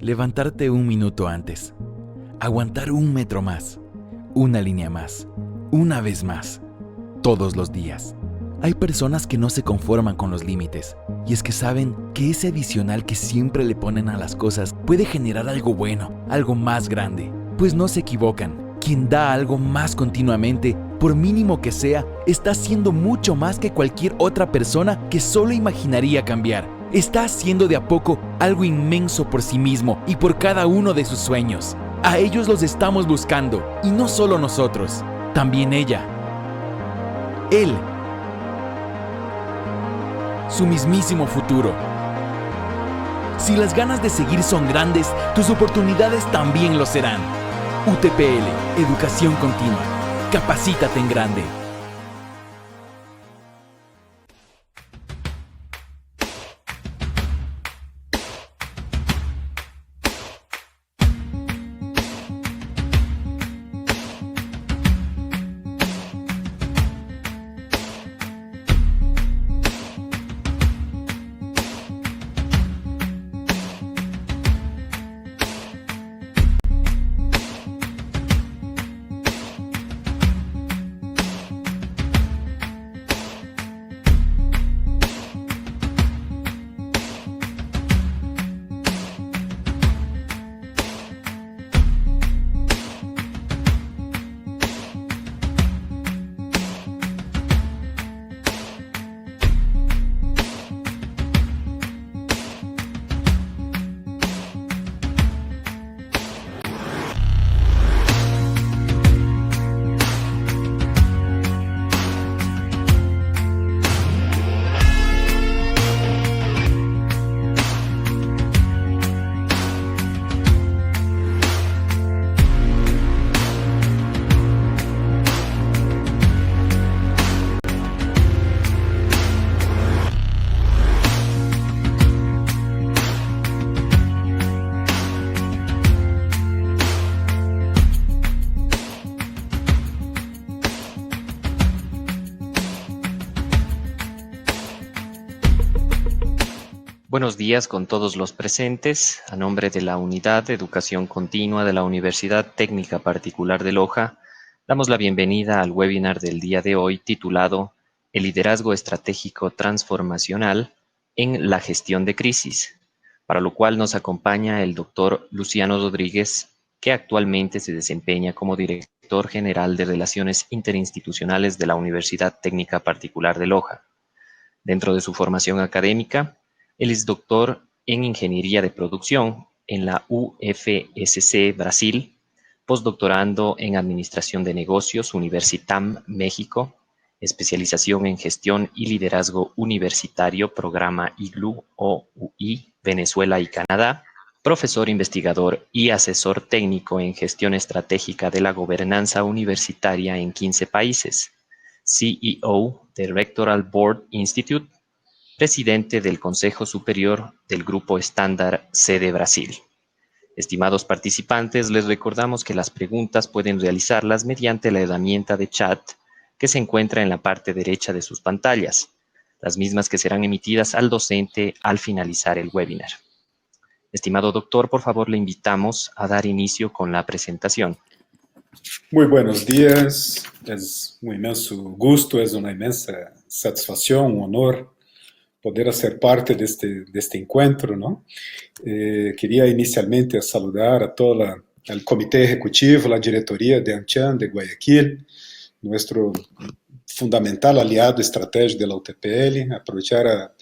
levantarte un minuto antes, aguantar un metro más, una línea más, una vez más, todos los días. Hay personas que no se conforman con los límites, y es que saben que ese adicional que siempre le ponen a las cosas puede generar algo bueno, algo más grande. Pues no se equivocan, quien da algo más continuamente, por mínimo que sea, está haciendo mucho más que cualquier otra persona que solo imaginaría cambiar. Está haciendo de a poco algo inmenso por sí mismo y por cada uno de sus sueños. A ellos los estamos buscando, y no solo nosotros, también ella, él, su mismísimo futuro. Si las ganas de seguir son grandes, tus oportunidades también lo serán. UTPL, Educación Continua. Capacítate en grande. Buenos días con todos los presentes. A nombre de la Unidad de Educación Continua de la Universidad Técnica Particular de Loja, damos la bienvenida al webinar del día de hoy titulado El liderazgo estratégico transformacional en la gestión de crisis, para lo cual nos acompaña el doctor Luciano Rodríguez, que actualmente se desempeña como Director General de Relaciones Interinstitucionales de la Universidad Técnica Particular de Loja. Dentro de su formación académica, él es doctor en Ingeniería de Producción en la UFSC Brasil, postdoctorando en Administración de Negocios Universitam México, especialización en Gestión y Liderazgo Universitario, programa IGLU o UI, Venezuela y Canadá, profesor investigador y asesor técnico en Gestión Estratégica de la Gobernanza Universitaria en 15 países, CEO de Rectoral Board Institute, presidente del Consejo Superior del Grupo Estándar C de Brasil. Estimados participantes, les recordamos que las preguntas pueden realizarlas mediante la herramienta de chat que se encuentra en la parte derecha de sus pantallas, las mismas que serán emitidas al docente al finalizar el webinar. Estimado doctor, por favor le invitamos a dar inicio con la presentación. Muy buenos días, es un inmenso gusto, es una inmensa satisfacción, un honor poder hacer parte de este encuentro, ¿no? Quería inicialmente saludar a todo el comité ejecutivo, la diretoría de ANCHAN de Guayaquil, nuestro fundamental aliado estratégico de la UTPL, aprovechar a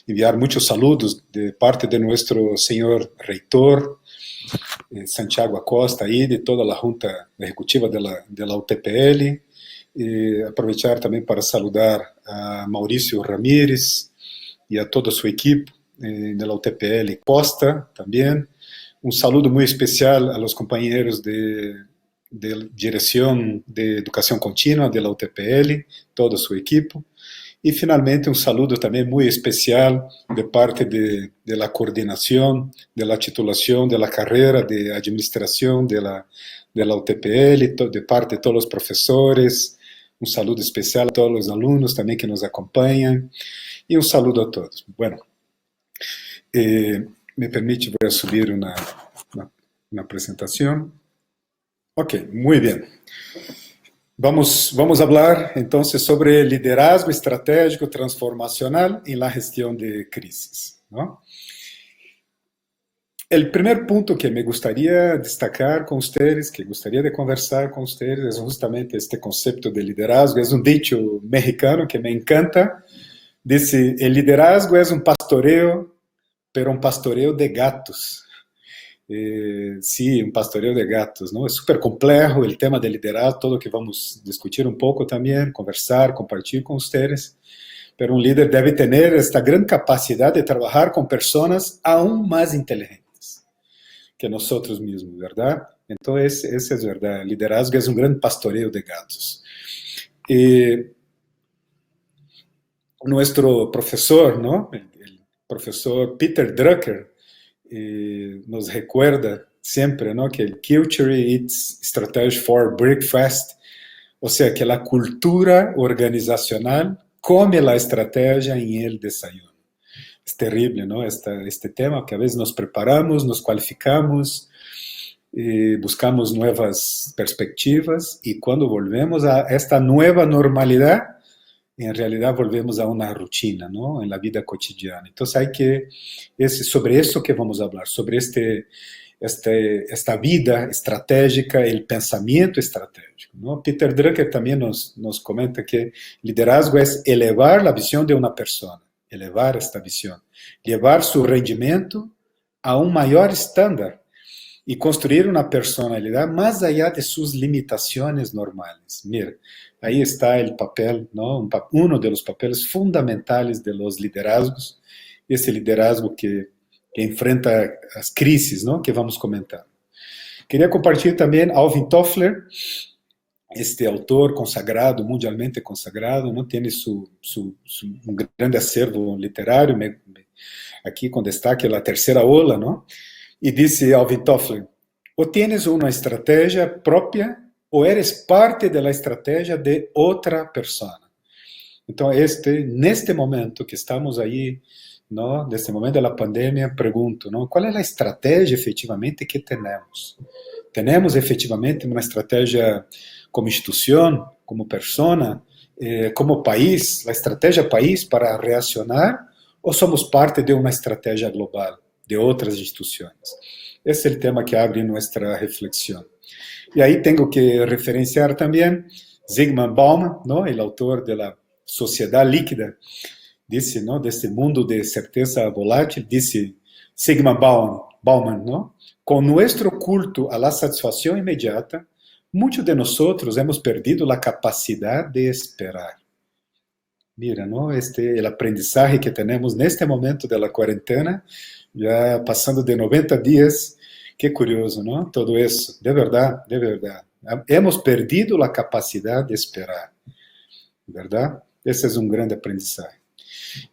enviar muchos saludos de parte de nuestro señor reitor, Santiago Acosta, y de toda la junta ejecutiva de la UTPL, aprovechar también para saludar a Mauricio Ramírez, y a todo su equipo de la UTPL Costa también. Un saludo muy especial a los compañeros de Dirección de Educación Continua de la UTPL, todo su equipo. Y finalmente un saludo también muy especial de parte de la coordinación, de la titulación de la carrera de Administración de la UTPL, de parte de todos los profesores. Un saludo especial a todos los alumnos también que nos acompañan. Y un saludo a todos. Bueno, me permite, voy a subir una una presentación. Ok, muy bien. Vamos a hablar entonces sobre liderazgo estratégico transformacional en la gestión de crisis, ¿no? El primer punto que me gustaría destacar con ustedes, que gustaría de conversar con ustedes, es justamente este concepto de liderazgo. Es un dicho mexicano que me encanta. Dice, el liderazgo es un pastoreo, pero un pastoreo de gatos. Sí, un pastoreo de gatos, ¿no? Es súper complejo el tema del liderazgo, todo que vamos a discutir un poco también, conversar, compartir con ustedes. Pero un líder debe tener esta gran capacidad de trabajar con personas aún más inteligentes que nosotros mismos, ¿verdad? Entonces, eso es verdad. El liderazgo es un gran pastoreo de gatos. Nuestro profesor, ¿no? El profesor Peter Drucker nos recuerda siempre, ¿no? Que el culture eats strategy for breakfast, o sea, que la cultura organizacional come la estrategia en el desayuno. Es terrible, ¿no? Este tema que a veces nos preparamos, nos cualificamos, buscamos nuevas perspectivas y cuando volvemos a esta nueva normalidad, en realidad volvemos a una rutina, ¿no? En la vida cotidiana. Entonces hay que, es sobre eso que vamos a hablar, sobre esta vida estratégica, el pensamiento estratégico, ¿no? Peter Drucker también nos comenta que liderazgo es elevar la visión de una persona, elevar esta visión, llevar su rendimiento a un mayor estándar y construir una personalidad más allá de sus limitaciones normales. Mira, ahí está el papel, ¿no? Uno de los papeles fundamentales de los liderazgos, ese liderazgo que enfrenta las crisis, ¿no? Que vamos comentar. Quería compartir también Alvin Toffler, este autor consagrado, mundialmente consagrado, ¿no? Tiene un grande acervo literario, aquí con destaque la tercera ola, ¿no? Y dice Alvin Toffler, o tienes una estrategia propia o eres parte de la estrategia de otra persona. Entonces, en este momento que estamos ahí, ¿no? Desde el momento de la pandemia, pregunto, ¿no? ¿Cuál es la estrategia efectivamente que tenemos? ¿Tenemos efectivamente una estrategia como institución, como persona, como país, la estrategia país para reaccionar o somos parte de una estrategia global de otras instituciones? Ese es el tema que abre nuestra reflexión. Y ahí tengo que referenciar también Zygmunt Bauman, ¿no? El autor de la Sociedad Líquida, dice, ¿no? De este mundo de certeza volátil, dice Zygmunt Bauman, ¿no? Con nuestro culto a la satisfacción inmediata, muchos de nosotros hemos perdido la capacidad de esperar. Mira, ¿no? El aprendizaje que tenemos en este momento de la cuarentena, ya pasando de 90 días, qué curioso, ¿no? Todo eso, de verdad, de verdad. Hemos perdido la capacidad de esperar, ¿verdad? Ese es un gran aprendizaje.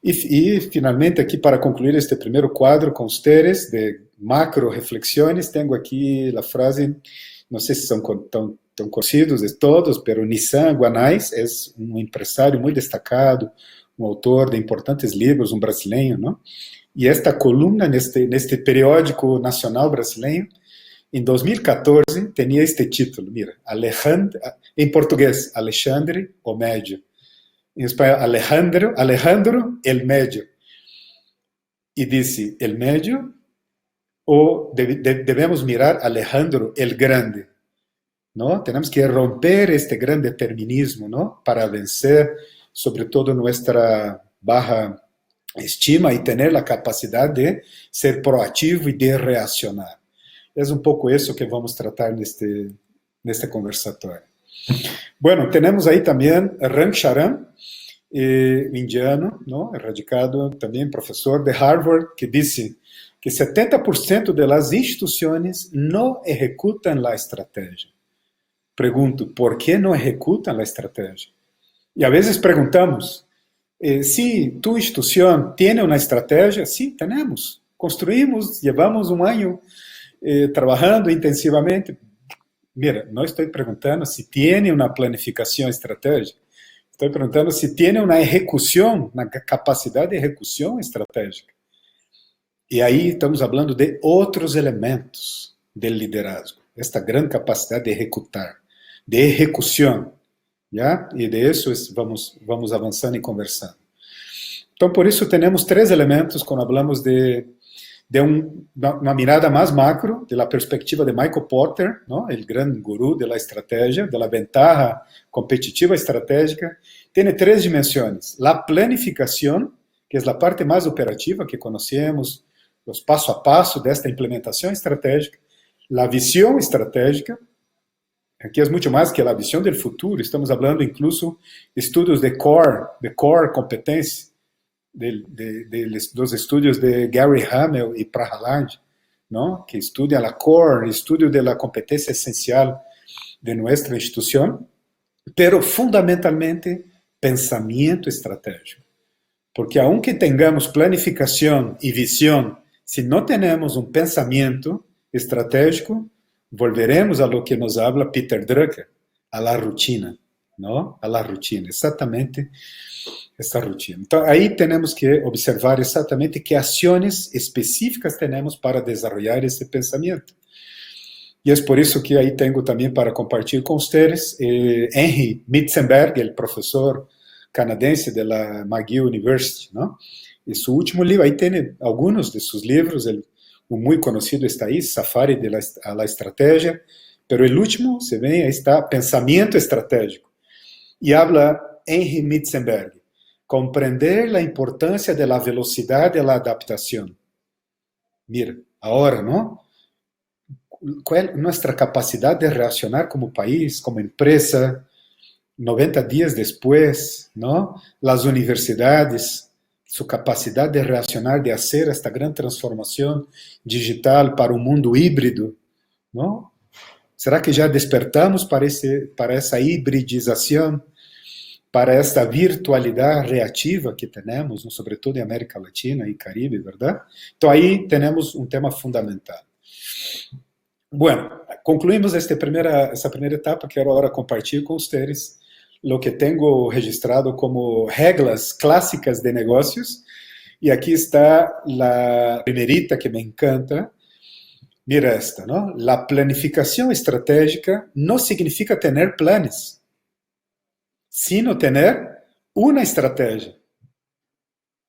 Y finalmente, aquí para concluir este primer cuadro con ustedes de macro reflexiones, tengo aquí la frase, no sé si son tan conocidos de todos, pero Nissan Guanais es un empresario muy destacado, un autor de importantes libros, un brasileño, ¿no? Y esta columna en este periódico nacional brasileño, en 2014, tenía este título, mira, en portugués, Alexandre o Médio. En español, Alejandro el Medio. Y dice, el Medio, o debemos mirar Alejandro el Grande, ¿no? Tenemos que romper este gran determinismo, ¿no? Para vencer, sobre todo, nuestra baja estima y tener la capacidad de ser proactivo y de reaccionar. Es un poco eso que vamos a tratar en este conversatorio. Bueno, tenemos ahí también Ram Charan, indiano, ¿no? Radicado también, profesor de Harvard, que dice que 70% de las instituciones no ejecutan la estrategia. Pregunto, ¿por qué no ejecutan la estrategia? Y a veces preguntamos, si tu institución tiene una estrategia, sí, tenemos. Construimos, llevamos un año trabajando intensivamente. Mira, no estoy preguntando si tiene una planificación estratégica. Estoy preguntando si tiene una ejecución, una capacidad de ejecución estratégica. Y ahí estamos hablando de otros elementos, del liderazgo, esta gran capacidad de ejecutar, de ejecución, ¿ya? Y de eso vamos avanzando y conversando. Entonces, por eso tenemos tres elementos cuando hablamos de una mirada más macro, de la perspectiva de Michael Porter, ¿no? El gran gurú de la estrategia, de la ventaja competitiva estratégica. Tiene tres dimensiones. La planificación, que es la parte más operativa que conocemos, los paso a paso de esta implementación estratégica. La visión estratégica, aquí es mucho más que la visión del futuro, estamos hablando incluso de estudios de core competencia, los estudios de Gary Hamel y Prahalad, ¿no? Que estudian la core, el estudio de la competencia esencial de nuestra institución, pero fundamentalmente pensamiento estratégico. Porque aunque tengamos planificación y visión, si no tenemos un pensamiento estratégico, volveremos a lo que nos habla Peter Drucker, a la rutina, ¿no? A la rutina, exactamente essa rutina. Então, aí temos que observar exatamente que ações específicas temos para desenvolver esse pensamento. E é por isso que aí tenho também para compartilhar com vocês Henry Mitzenberg, o professor canadense da McGill University, não? E seu último livro, aí tem alguns de seus livros, o muito conhecido está aí, Safari de la Estratégia, pero o último, se vê, aí está Pensamento Estratégico. E habla Henry Mitzenberg, compreender a importância da velocidade e da adaptação. Mira, agora, não? Qual é nossa capacidade de reaccionar como país, como empresa, 90 dias depois, não? As universidades, sua capacidade de reaccionar, de fazer esta grande transformação digital para um mundo híbrido, não? Será que já despertamos para essa hibridização, para esta virtualidade reativa que temos, sobretudo em América Latina e Caribe, verdade? Então aí temos um tema fundamental. Bueno, concluímos essa primeira etapa. Quero agora compartilhar com vocês o que tenho registrado como regras clássicas de negócios. E aqui está a primeirita que me encanta. Mira esta, não? La planificação estratégica não significa ter planos, sino ter uma estratégia.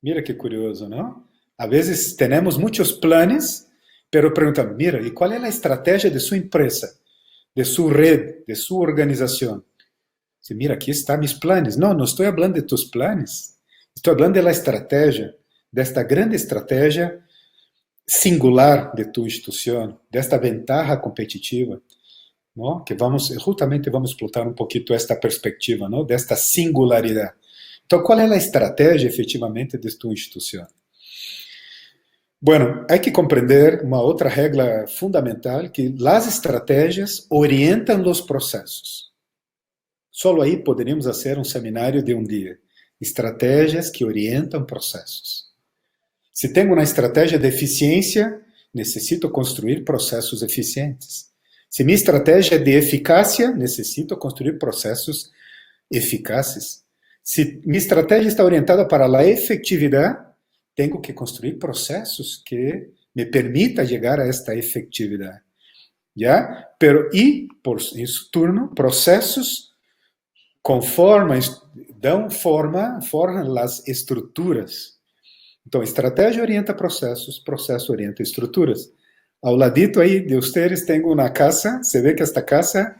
Mira que curioso, não? A vezes temos muitos planos, pero perguntamos, mira, e qual é a estratégia de sua empresa, de sua rede, de sua organização? Você, mira, aqui estão meus planos. Não, não estou falando de tus planos. Estou falando da estratégia, desta grande estratégia singular de tua instituição, desta ventaja competitiva, não? Que justamente vamos explorar um pouquinho esta perspectiva, não? Desta singularidade. Então, qual é a estratégia efetivamente de tua instituição? Bueno, hay que comprender uma outra regra fundamental, que as estratégias orientam os processos. Solo aí poderíamos fazer um seminário de um dia. Estratégias que orientam processos. Se tenho uma estratégia de eficiência, necessito construir processos eficientes. Se minha estratégia é de eficácia, necessito construir processos eficazes. Se minha estratégia está orientada para a efetividade, tenho que construir processos que me permitam chegar a esta efetividade. ¿Ya? Pero, em seu turno, processos dão forma, formam as estruturas. Então, estratégia orienta processos, processo orienta estruturas. Ao ladito aí de vocês, tenho uma casa, se vê que esta casa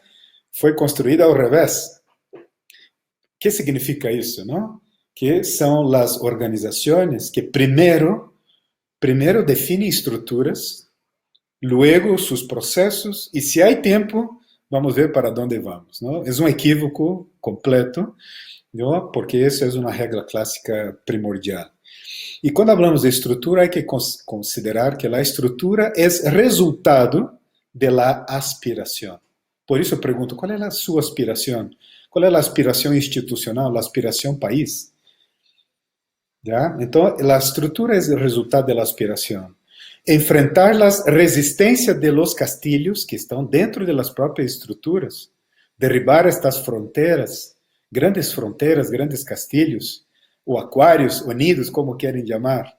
foi construída ao revés. O que significa isso, não? Que são as organizações que primeiro definem estruturas, luego seus processos, e se há tempo, vamos ver para onde vamos. Não? É um equívoco completo, não? Porque isso é uma regra clássica primordial. E quando falamos de estrutura, há que considerar que a estrutura é resultado da aspiração. Por isso eu pergunto, qual é a sua aspiração? Qual é a aspiração institucional, a aspiração país? ¿Ya? Então, a estrutura é o resultado da aspiração. Enfrentar as resistências de los castillos que estão dentro de las próprias estruturas, derribar estas fronteiras, grandes castillos, ou aquários unidos, como querem chamar,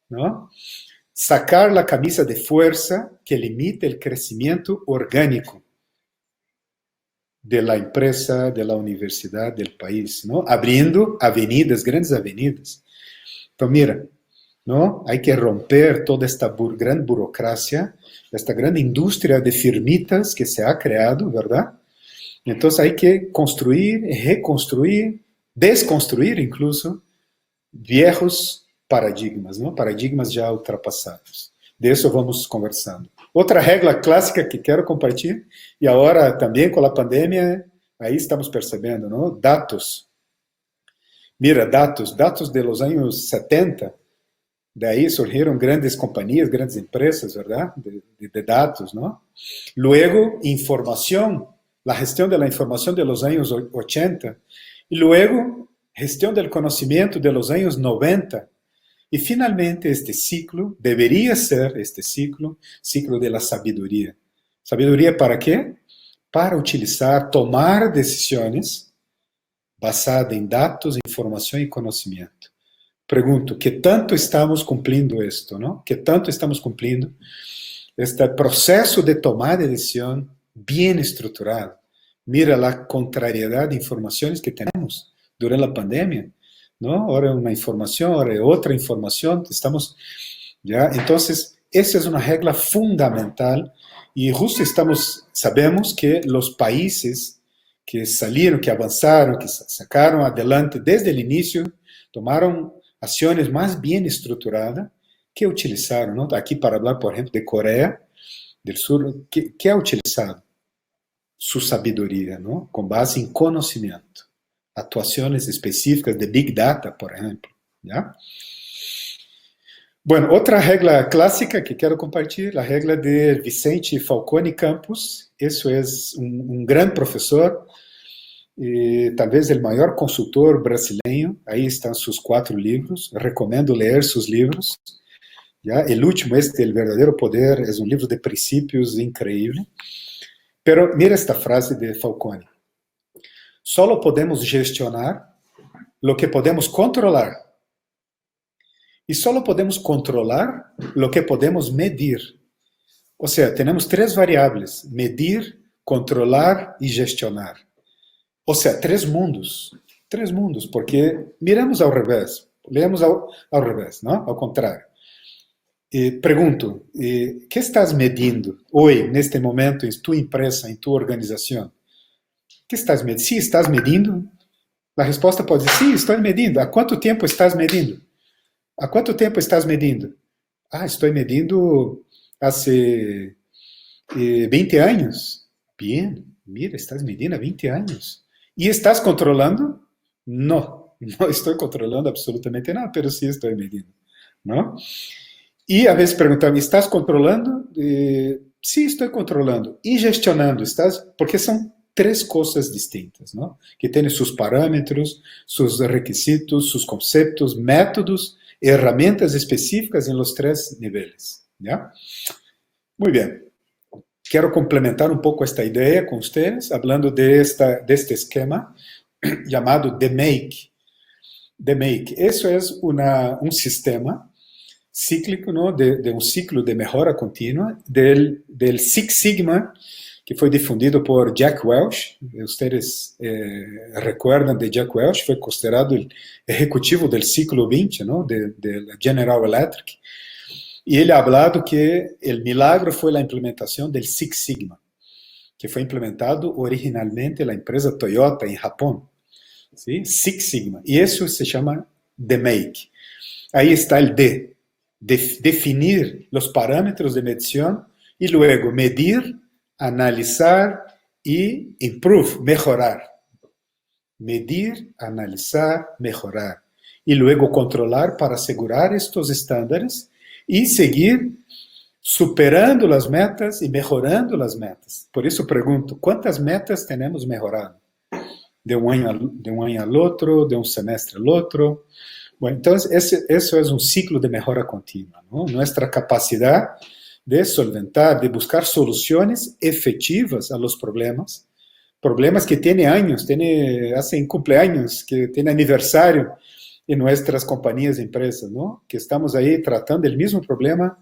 não? sacar la camisa de fuerza que limita el crecimiento orgánico de la empresa, de la universidad, del país, ¿no? Abriendo avenidas, grandes avenidas. Entonces, mira, ¿no? Hay que romper toda esta gran burocracia, esta gran industria de firmitas que se ha creado, ¿verdad? Entonces hay que construir, reconstruir, desconstruir incluso viejos paradigmas, ¿no? Paradigmas ya ultrapassados. De eso vamos conversando. Outra regra clássica que quero compartilhar, e agora também com a pandemia, aí estamos percebendo, não? Dados. Mira, dados de los años 70, de ahí surgieron grandes compañías, grandes empresas, ¿verdad? De datos, ¿no? Luego, información, la gestión de la información de los años 80, y luego, gestión del conocimiento de los años 90. Y finalmente este ciclo debería ser este ciclo de la sabiduría. ¿Sabiduría para qué? Para utilizar, tomar decisiones basadas en datos, información y conocimiento. Pregunto, ¿qué tanto estamos cumpliendo esto, no? ¿Qué tanto estamos cumpliendo este proceso de tomar de decisión bien estructurado? Mira la contrariedad de informaciones que tenemos durante la pandemia, ¿no? Ahora una información, ahora otra información, estamos ya, entonces esa es una regla fundamental y justo sabemos que los países que salieron, que avanzaron, que sacaron adelante desde el inicio, tomaron acciones más bien estructuradas que utilizaron, ¿no? Aquí para hablar, por ejemplo, de Corea del Sur, que ha utilizado su sabiduría, ¿no? Con base en conocimiento. Actuaciones específicas de Big Data, por ejemplo. ¿Ya? Bueno, otra regla clásica que quiero compartir, la regla de Vicente Falcone Campos. Eso es un gran profesor, tal vez el mayor consultor brasileño. Ahí están sus 4 libros. Recomiendo leer sus libros. ¿Ya? El último, El verdadero poder, es un libro de principios increíble. Pero mira esta frase de Falcone. Solo podemos gestionar lo que podemos controlar. Y solo podemos controlar lo que podemos medir. O sea, tenemos 3 variables: medir, controlar y gestionar. O sea, 3 mundos. 3 mundos, porque miramos al revés. Leemos al revés, ¿no? Al contrario. Pregunto, ¿qué estás medindo hoy, en este momento, en tu empresa, en tu organización? ¿Qué estás medindo? Sí, estás medindo. La resposta pode ser, sí, estoy medindo. ¿A cuánto tiempo estás medindo? ¿A cuánto tiempo estás medindo? Ah, estoy medindo hace 20 años. Bien, mira, estás medindo há 20 años. ¿Y estás controlando? No, no estoy controlando absolutamente nada, pero sí estoy medindo, ¿no? Y a veces preguntan, ¿estás controlando? Sí, estoy controlando. ¿Y gestionando? ¿Estás? Porque son 3 cosas distintas, ¿no? Que tienen sus parámetros, sus requisitos, sus conceptos, métodos, herramientas específicas en los 3 niveles, ¿ya? Muy bien. Quiero complementar un poco esta idea con ustedes, hablando de este esquema llamado The Make. The Make. Eso es un sistema cíclico, ¿no? De un ciclo de mejora continua del Six Sigma, que foi difundido por Jack Welch. Ustedes recuerdan de Jack Welch, foi considerado o ejecutivo del siglo XX, ¿no? de General Electric. E ele ha hablado que o milagro foi a implementação del Six Sigma, que foi implementado originalmente na empresa Toyota em Japão. ¿Sí? Six Sigma. E isso se chama The Make. Aí está o D, definir os parâmetros de medição e luego medir, analizar y improve, mejorar. Medir, analizar, mejorar. Y luego controlar para asegurar estos estándares y seguir superando las metas y mejorando las metas. Por eso pregunto, ¿cuántas metas tenemos mejorado? De un año al otro, de un semestre al otro. Bueno, entonces eso es un ciclo de mejora continua, ¿no? Nuestra capacidad de solventar, de buscar soluciones efectivas a los problemas que tienen años, hacen cumpleaños, que tienen aniversario, en nuestras compañías e empresas, ¿no? Que estamos ahí tratando el mismo problema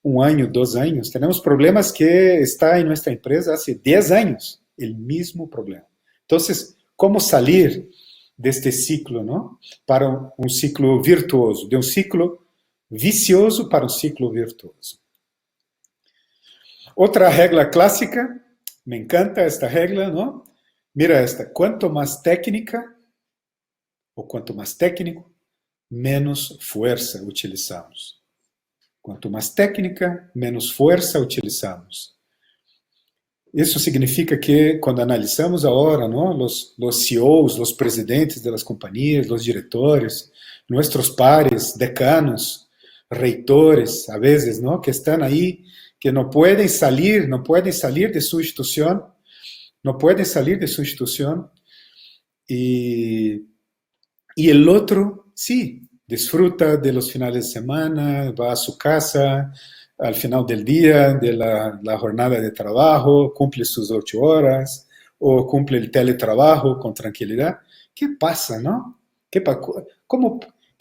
1 año, 2 años. Tenemos problemas que está en nuestra empresa hace 10 años, el mismo problema. Entonces, ¿cómo salir de este ciclo, ¿no? Para un ciclo virtuoso, de un ciclo vicioso para un ciclo virtuoso. Otra regla clásica, me encanta esta regla, ¿no? Mira esta, cuanto más técnica o cuanto más técnico, menos fuerza utilizamos. Quanto mais técnica, menos força utilizamos. Isso significa que, quando analisamos agora, ¿no? Los CEOs, os presidentes das companhias, os diretores, nossos pares, decanos, reitores, a vezes, ¿no? Que estão aí, que não podem sair de sua instituição, não podem sair de sua instituição, e o outro, sim, disfruta de los finales de semana, va a su casa al final del día, de la jornada de trabajo, cumple sus 8 horas, o cumple el teletrabajo con tranquilidad. ¿Qué pasa, no? ¿Qué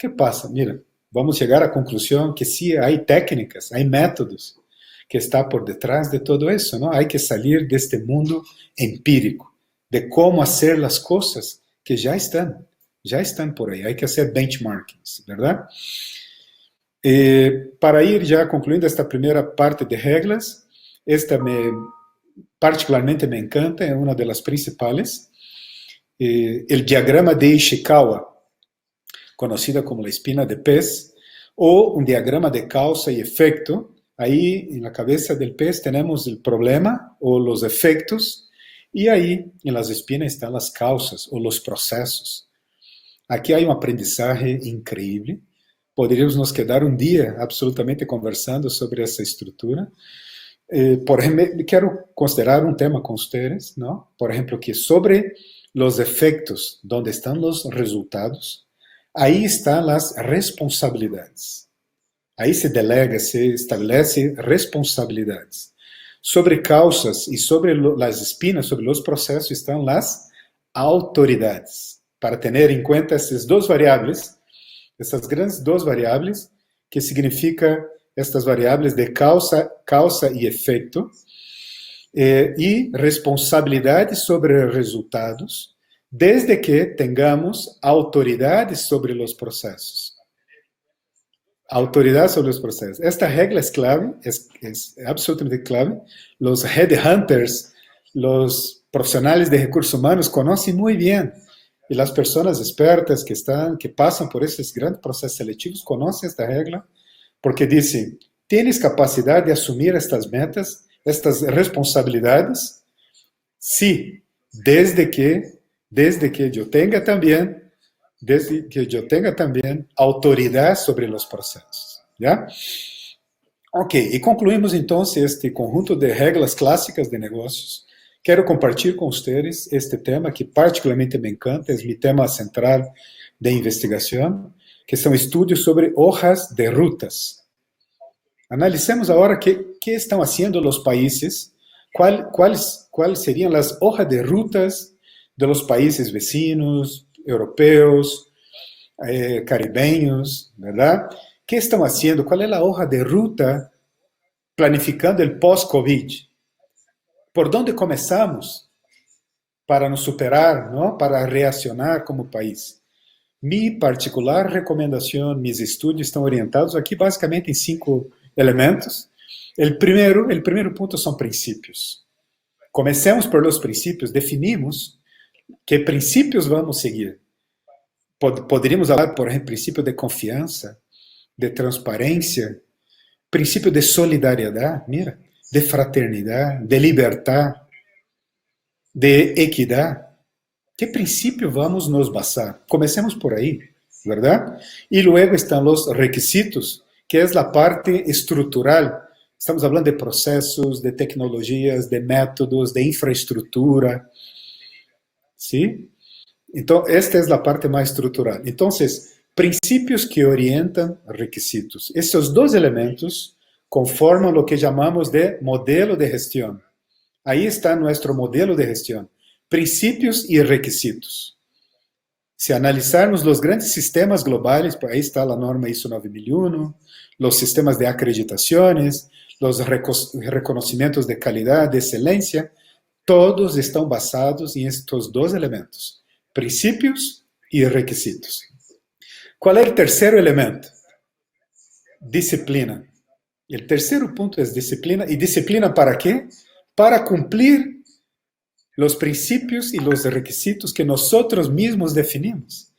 pasa? Mira, vamos a llegar a la conclusión que sí hay técnicas, hay métodos que están por detrás de todo eso, ¿no? Hay que salir de este mundo empírico, de cómo hacer las cosas que ya están por ahí, hay que hacer benchmarkings, ¿verdad? Para ir ya concluyendo esta primera parte de reglas, esta particularmente me encanta, es una de las principales, el diagrama de Ishikawa, conocida como la espina de pez, o un diagrama de causa y efecto. Ahí en la cabeza del pez tenemos el problema o los efectos, y ahí en las espinas están las causas o los procesos. Aqui há um aprendizagem incrível. Poderíamos nos quedar um dia absolutamente conversando sobre essa estrutura. Por exemplo, quero considerar um tema com vocês, não? Por exemplo, que sobre os efeitos, onde estão os resultados, aí estão as responsabilidades. Aí se delega, se estabelece responsabilidades. Sobre causas e sobre as espinas, sobre os processos, estão as autoridades. Para ter em conta essas duas variáveis, essas grandes duas variáveis, que significa estas variáveis de causa e efeito, e responsabilidade sobre resultados, desde que tenhamos autoridade sobre os processos. Autoridade sobre os processos. Esta regra é clave, é absolutamente clave. Os headhunters, os profissionais de recursos humanos conhecem muito bem. E as pessoas expertas que passam por esses grandes processos seletivos conhecem esta regra, porque dizem: tens capacidade de assumir estas metas, estas responsabilidades? Sim, desde que eu tenha também autoridade sobre os processos. ¿Ya? Ok, e concluímos então este conjunto de regras clássicas de negócios. Quero compartilhar com vocês este tema que particularmente me encanta, é meu tema central de investigação, que são estudos sobre hojas de rutas. Analicemos agora que estão fazendo os países, quais seriam as hojas de rutas de los países vecinos, europeus, caribeños, ¿verdad? ¿Qué están haciendo? ¿Cuál es la hoja de ruta planificando el post-COVID? ¿Por dónde comenzamos para nos superar, ¿no? Para reaccionar como país? Mi particular recomendación, mis estudios están orientados aquí básicamente en 5 elementos. El primer punto son principios. Comencemos por los principios, definimos qué principios vamos a seguir. Poderíamos falar, por exemplo, princípio de confiança, de transparência, princípio de solidariedade, mira, de fraternidade, de liberdade, de equidade. Que princípio vamos nos basar? Comecemos por aí, ¿verdad? E luego estão os requisitos, que é a parte estrutural. Estamos falando de processos, de tecnologias, de métodos, de infraestrutura, ¿sí? Então, esta é a parte mais estrutural. Então, princípios que orientam requisitos. Esses 2 elementos conformam o que chamamos de modelo de gestão. Aí está nosso modelo de gestão. Princípios e requisitos. Se analisarmos os grandes sistemas globais, aí está a norma ISO 9001, os sistemas de acreditações, os reconhecimentos de qualidade, de excelência, todos estão basados em estes dois elementos, princípios e requisitos. Qual é o terceiro elemento? Disciplina. O terceiro ponto é disciplina. ¿Y disciplina para quê? Para cumprir os princípios e os requisitos que nós mesmos definimos.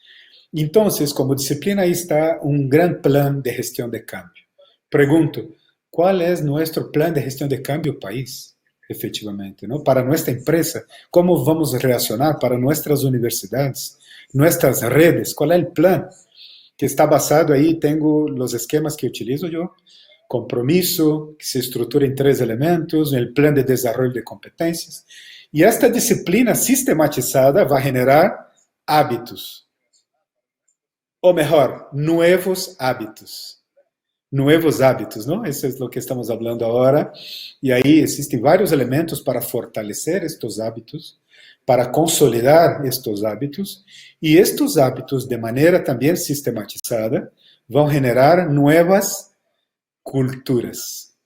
Então, como disciplina, aí está um grande plano de gestão de cambio. Pergunto, qual é nosso plano de gestão de cambio país? Efetivamente, ¿no? Para nossa empresa, como vamos reaccionar para nossas universidades, nossas redes, qual é o plano? Que está basado aí, tenho os esquemas que utilizo eu, compromisso, que se estrutura em 3 elementos, o plano de desenvolvimento de competências, e esta disciplina sistematizada vai generar hábitos, ou melhor, novos hábitos. Nuevos hábitos, ¿no? Eso es lo que estamos hablando ahora. Y ahí existen varios elementos para fortalecer estos hábitos, para consolidar estos hábitos. Y estos hábitos, de manera también sistematizada, van a generar nuevas culturas.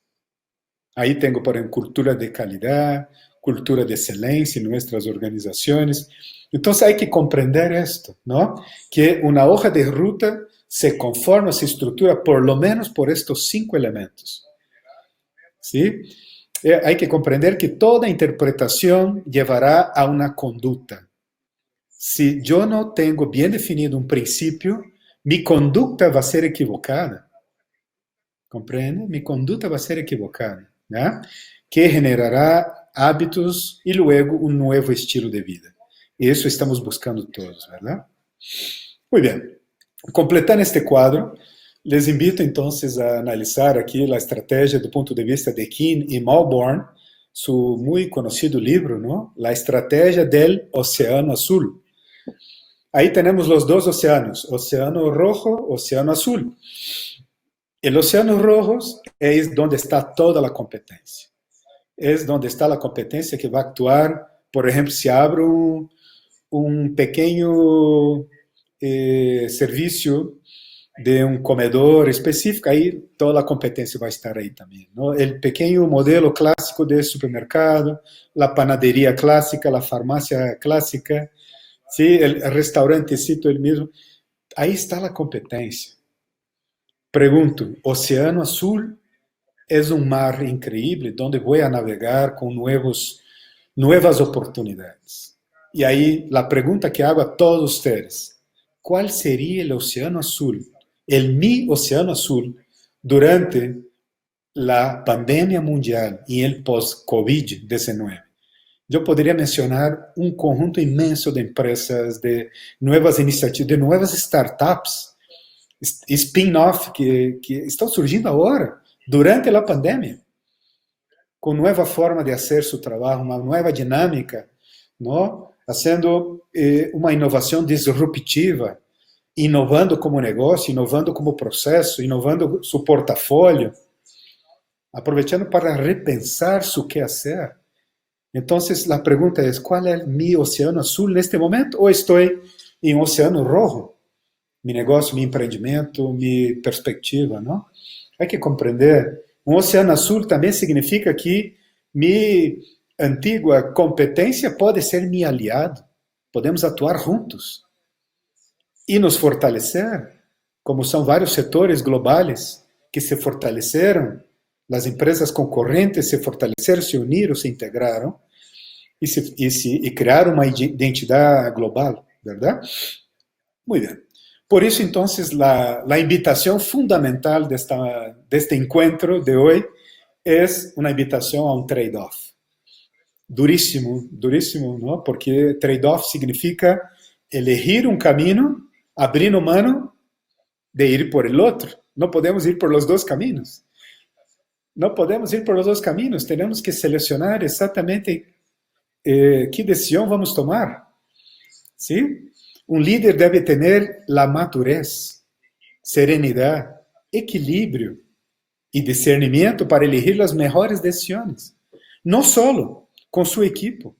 Ahí tengo, por ejemplo, cultura de calidad, cultura de excelencia en nuestras organizaciones. Entonces hay que comprender esto, ¿no? Que una hoja de ruta se conforma, se estrutura por lo menos por estos 5 elementos. ¿Sí? Hay que comprender que toda interpretación llevará a una conducta. Si yo no tengo bien definido un principio, mi conducta va a ser equivocada. ¿Comprende? Mi conducta va a ser equivocada, ¿no? Que generará hábitos y luego un nuevo estilo de vida. Y eso estamos buscando todos, ¿verdad? Muy bien. Completando este quadro, les invito entonces a analisar aqui a estratégia do ponto de vista de Keane e Malborn, su muito conhecido livro, ¿no? La estratégia del Océano Azul. Aí temos os dois oceanos, Océano Rojo, Océano Azul. El Océano Rojo é onde está toda a competência. É onde está a competência que vai actuar, por exemplo, se abre um pequeno serviço de um comedor específico, aí toda a competência vai estar aí também, ¿no? O pequeno modelo clássico de supermercado, a panaderia clássica, a farmácia clássica, ¿sí? O restaurantecito el mesmo, aí está a competência. Pergunto, Oceano Azul é um mar increíble onde vou a navegar com novas oportunidades. E aí, a pergunta que hago a todos vocês, qual seria o Oceano Azul, mi Oceano Azul, durante a pandemia mundial e o pós-COVID-19? Eu poderia mencionar um conjunto imenso de empresas, de novas iniciativas, de novas startups, spin-off que estão surgindo agora, durante a pandemia, com nova forma de fazer seu trabalho, uma nova dinâmica, não? Fazendo uma inovação disruptiva, inovando como negócio, inovando como processo, inovando seu portafólio, aproveitando para repensar su que fazer. Então, a pergunta é, qual é mi Oceano Azul neste momento? Ou estou em Oceano Rojo? Mi negócio, mi empreendimento, mi perspectiva, não? Há que compreender. Um Oceano Azul também significa que mi antiga competência pode ser mi aliado. Podemos atuar juntos e nos fortalecer, como são vários setores globais que se fortaleceram, as empresas concorrentes se fortaleceram, se uniram, se integraram e criaram uma identidade global, verdade? Muito bem. Por isso, então, a invitação fundamental deste encontro de hoje é uma invitação a um trade-off. Duríssimo, duríssimo, não? Porque trade-off significa elegir um caminho, abrindo mão de ir por el outro. Não podemos ir por los dois caminhos. Não podemos ir por los dois caminhos. Temos que selecionar exatamente que decisão vamos tomar. ¿Sí? Um líder deve ter a madurez, serenidade, equilíbrio e discernimento para elegir as melhores decisões. Não solo com sua equipe.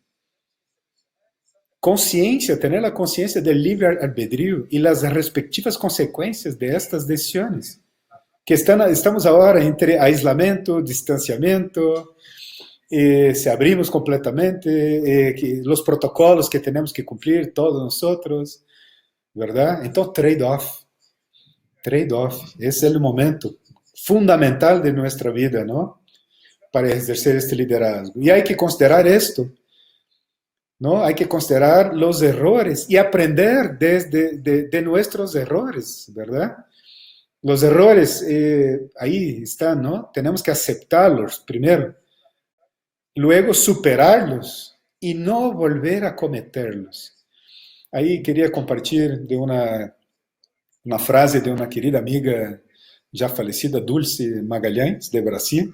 Consciência, ter a consciência do livre-arbedrio e as respectivas consequências de estas decisões. Que estamos agora entre aislamento, distanciamento, se abrimos completamente, os protocolos que temos que cumprir todos nós, ¿verdad? Então, trade-off. Trade-off. Esse é o momento fundamental de nossa vida, não? Para exercer este liderazgo. E há que considerar isto. ¿No? Hay que considerar los errores y aprender de nuestros errores, ¿verdad? Los errores ahí están, ¿no? Tenemos que aceptarlos primero, luego superarlos y no volver a cometerlos. Ahí quería compartir de una frase de una querida amiga ya fallecida, Dulce Magalhães, de Brasil.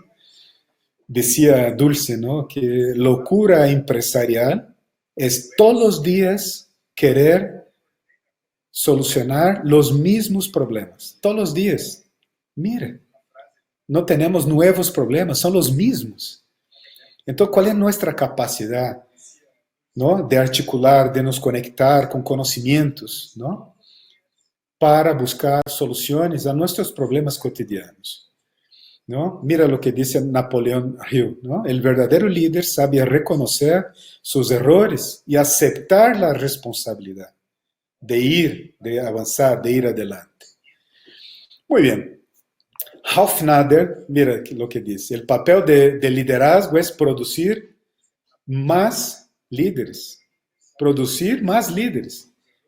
Decía Dulce, ¿no? Que locura empresarial es todos los días querer solucionar los mismos problemas. Todos los días. Mire, no tenemos nuevos problemas, son los mismos. Entonces, ¿cuál es nuestra capacidad, ¿no? De articular, de nos conectar con conocimientos, ¿no? Para buscar soluciones a nuestros problemas cotidianos. ¿No? Mira lo que dice Napoleón Hill, ¿no? El verdadero líder sabe reconocer sus errores y aceptar la responsabilidad de avanzar, de ir adelante. Muy bien. Hofnader, mira lo que dice, el papel de liderazgo es producir más líderes,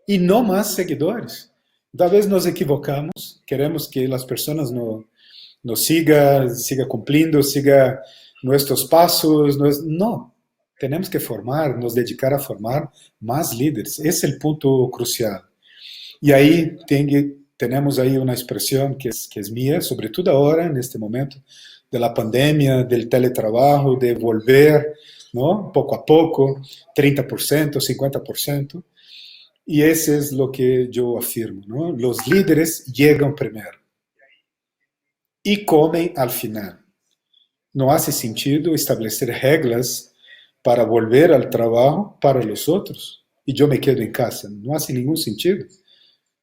y no más seguidores. Tal vez nos equivocamos, queremos que las personas nos siga cumpliendo, siga nuestros pasos. No, tenemos que formar, nos dedicar a formar más líderes. Ese es el punto crucial. Y ahí tenemos ahí una expresión que es mía, sobre todo ahora, en este momento de la pandemia, del teletrabajo, de volver, ¿no? Poco a poco, 30%, 50%. Y ese es lo que yo afirmo, ¿no? Los líderes llegan primero y comen al final. No hace sentido establecer reglas para volver al trabajo para los otros y yo me quedo en casa. No hace ningún sentido.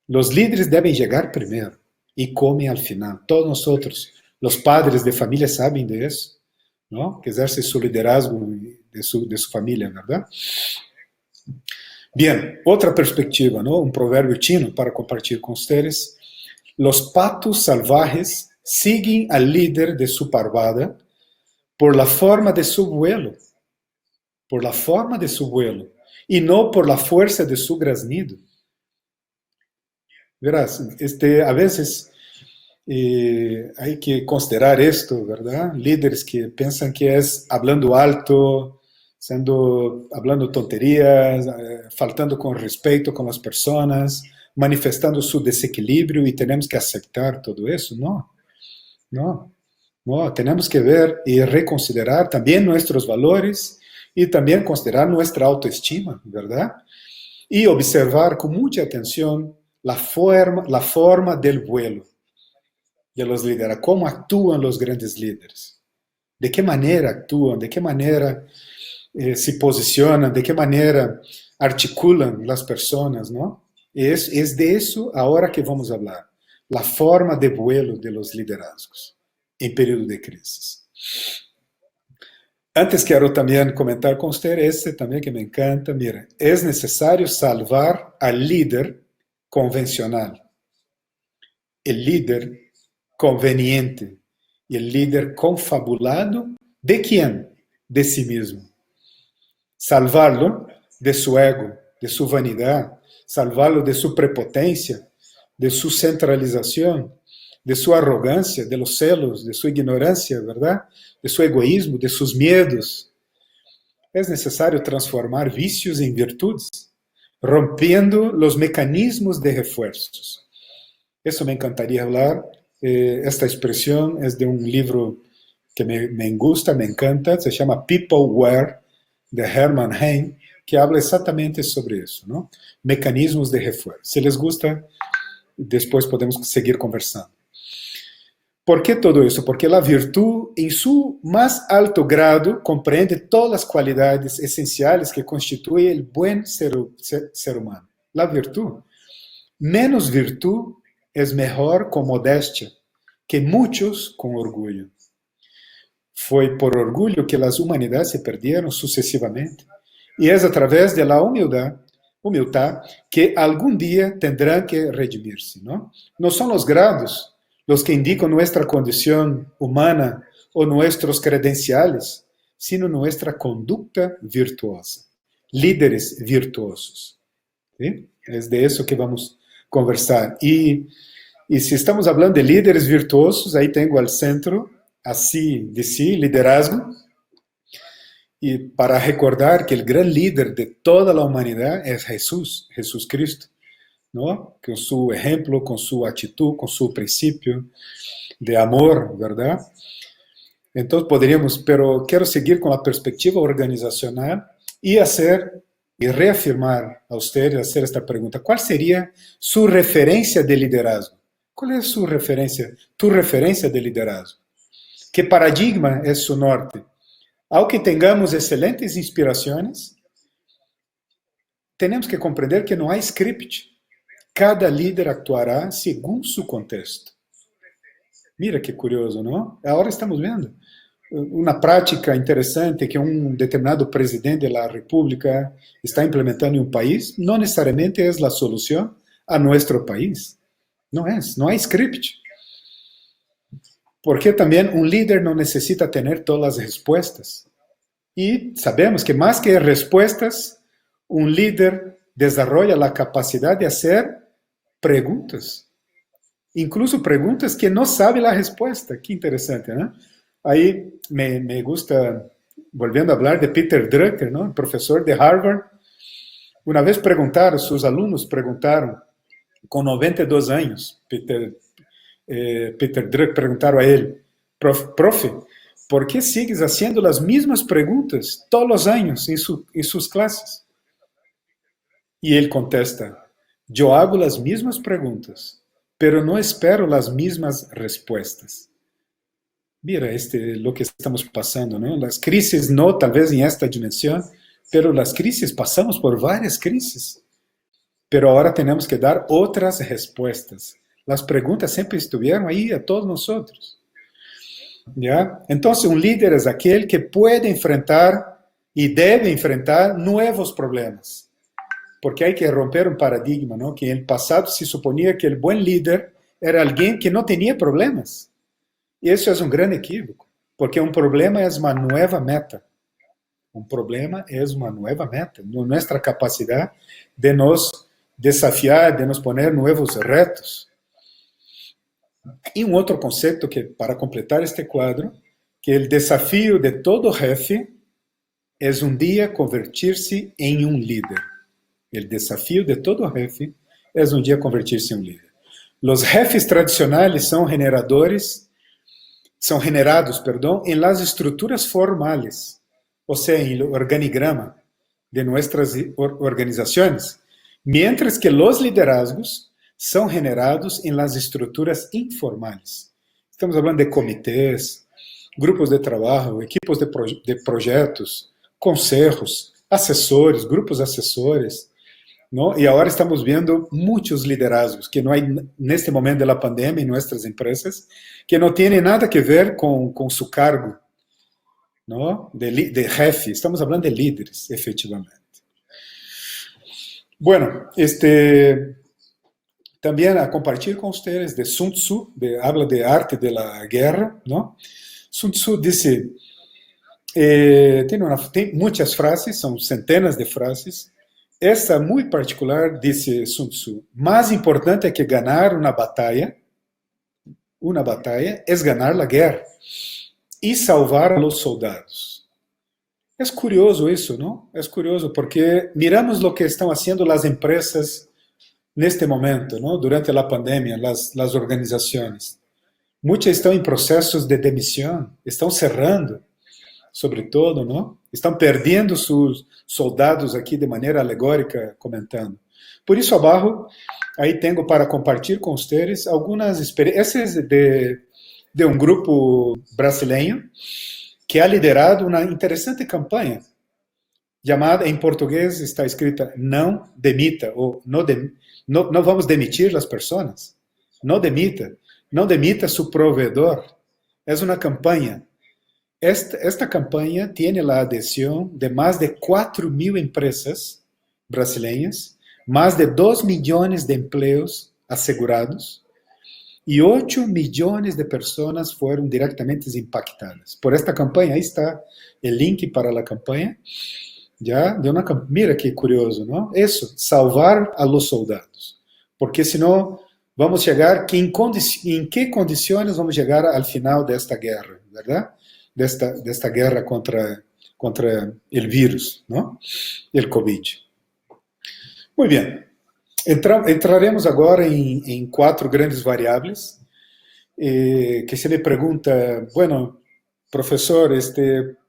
Los líderes deben llegar primero y comen al final. Todos nosotros, los padres de familia, saben de eso, ¿no? Que ejerce su liderazgo de su familia, ¿verdad? Bien, otra perspectiva, ¿no? Un proverbio chino para compartir con ustedes. Los patos salvajes siguen al líder de su parvada por la forma de su vuelo, y no por la fuerza de su graznido. Verás, a veces hay que considerar esto, ¿verdad? Líderes que piensan que es hablando alto, hablando tonterías, faltando con respeto con las personas, manifestando su desequilibrio y tenemos que aceptar todo eso. No, tenemos que ver y reconsiderar también nuestros valores y también considerar nuestra autoestima, ¿verdad? Y observar con mucha atención la forma del vuelo de los líderes, cómo actúan los grandes líderes, de qué manera actúan, de qué manera se posicionan, de qué manera articulan las personas, ¿no? Es de eso ahora que vamos a hablar, la forma de vuelo de los liderazgos en periodo de crisis. Antes quiero también comentar con usted también que me encanta. Mira, es necesario salvar al líder convencional, el líder conveniente y el líder confabulado. ¿De quién? De sí mismo. Salvarlo de su ego, de su vanidad, salvarlo de su prepotencia, de su centralización, de su arrogancia, de los celos, de su ignorancia, ¿verdad? De su egoísmo, de sus miedos. Es necesario transformar vicios en virtudes, rompiendo los mecanismos de refuerzos. Eso me encantaría hablar. Esta expresión es de un libro que me gusta, me encanta, se llama Peopleware, de Hermann Hein, que habla exactamente sobre eso, ¿no? Mecanismos de refuerzo. Si les gusta, después podemos seguir conversando. ¿Por qué todo eso? Porque la virtud, en su más alto grado, comprende todas las cualidades esenciales que constituyen el buen ser humano. La virtud. Menos virtud es mejor con modestia que muchos con orgullo. Fue por orgullo que las humanidades se perdieron sucesivamente. Y es a través de la humildad que algún día tendrán que redimirse, ¿no? No son los grados los que indican nuestra condición humana o nuestros credenciales, sino nuestra conducta virtuosa. Líderes virtuosos. ¿Sí? Es de eso que vamos a conversar. Y si estamos hablando de líderes virtuosos, ahí tengo al centro, así de sí, liderazgo. Y para recordar que el gran líder de toda la humanidad es Jesús, Jesús Cristo, ¿no? Con su ejemplo, con su actitud, con su principio de amor, ¿verdad? Entonces podríamos, pero quiero seguir con la perspectiva organizacional y reafirmar a ustedes, hacer esta pregunta. ¿Cuál sería su referencia de liderazgo? ¿Cuál es su referencia, tu referencia de liderazgo? ¿Qué paradigma es su norte? Aunque tengamos excelentes inspiraciones, tenemos que comprender que no hay script. Cada líder actuará según su contexto. Mira qué curioso, ¿no? Ahora estamos viendo una práctica interesante que un determinado presidente de la República está implementando en un país, no necesariamente es la solución a nuestro país. No es, no hay script. Porque también un líder no necesita tener todas las respuestas. Y sabemos que más que respuestas, un líder desarrolla la capacidad de hacer preguntas. Incluso preguntas que no sabe la respuesta. Qué interesante, ¿no? Ahí me gusta, volviendo a hablar de Peter Drucker, ¿no? El profesor de Harvard. Una vez sus alumnos preguntaron, con 92 años, Peter Drucker preguntaron a él, profe, ¿por qué sigues haciendo las mismas preguntas todos los años en sus clases? Y él contesta, yo hago las mismas preguntas, pero no espero las mismas respuestas. Mira, lo que estamos pasando, ¿no? Las crisis, no tal vez en esta dimensión, pero las crisis, pasamos por varias crisis. Pero ahora tenemos que dar otras respuestas. Las preguntas siempre estuvieron ahí a todos nosotros. ¿Ya? Entonces, un líder es aquel que puede enfrentar y debe enfrentar nuevos problemas. Porque hay que romper un paradigma, ¿no? Que en el pasado se suponía que el buen líder era alguien que no tenía problemas. Y eso es un gran equívoco, porque un problema es una nueva meta. Un problema es una nueva meta, nuestra capacidad de nos desafiar, de nos poner nuevos retos. Y un otro concepto que, para completar este cuadro, que el desafío de todo jefe es un día convertirse en un líder. El desafío de todo jefe es un día convertirse en un líder. Los jefes tradicionales son generados, en las estructuras formales, o sea, en el organigrama de nuestras organizaciones, mientras que los liderazgos son generados en las estructuras informales. Estamos hablando de comités, grupos de trabajo, equipos de proyectos, consejos, asesores, grupos asesores, ¿no? Y ahora estamos viendo muchos liderazgos que no hay en este momento de la pandemia en nuestras empresas, que no tienen nada que ver con su cargo, ¿no? De jefe. Estamos hablando de líderes, efectivamente. Bueno, también a compartir con ustedes de Sun Tzu, habla de arte de la guerra, ¿no? Sun Tzu dice, tem muchas frases, son centenas de frases. Esta muy particular, dice Sun Tzu, más importante que ganar una batalla es ganar la guerra y salvar a los soldados. Es curioso eso, ¿no? Es curioso porque miramos lo que están haciendo las empresas en este momento, ¿no? Durante la pandemia, las organizaciones. Muchas están en procesos de demisión, están cerrando, sobre todo, ¿no? Están perdiendo sus soldados aquí de manera alegórica, comentando. Por eso abajo, ahí tengo para compartir con ustedes algunas experiencias de de um grupo brasileiro que ha liderado uma interessante campanha chamada, em português está escrita não demita, ou não vamos demitir as pessoas. Não demita su proveedor. É uma campanha. Esta campanha tem a adesão de mais de 4.000 empresas brasileiras, mais de 2 milhões de empleos assegurados e 8 milhões de pessoas foram diretamente impactadas. Por esta campanha, aí está o link para a campanha. Já de uma, mira que curioso, não? Isso, salvar a los soldados. Porque senão vamos chegar, em que condições vamos chegar ao final desta guerra, verdade? Desta guerra contra o vírus, não? O Covid. Muito bem. Entraremos agora em 4 grandes variáveis que se me pergunta, bueno, professor,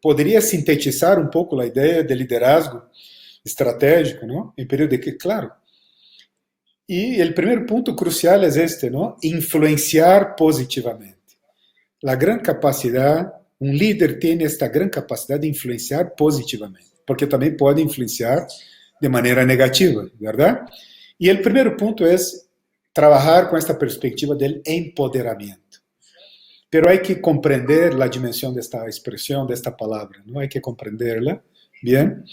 poderia sintetizar um pouco a ideia de liderazgo estratégico, não? Em período de que, claro. E o primeiro ponto crucial é não? Influenciar positivamente. A grande capacidade, um líder tem esta grande capacidade de influenciar positivamente, porque também pode influenciar de maneira negativa, verdade? E o primeiro ponto é trabalhar com esta perspectiva do empoderamento. Pero hay que comprender la dimensión de esta expresión, de esta palabra, ¿no? Hay que comprenderla bien,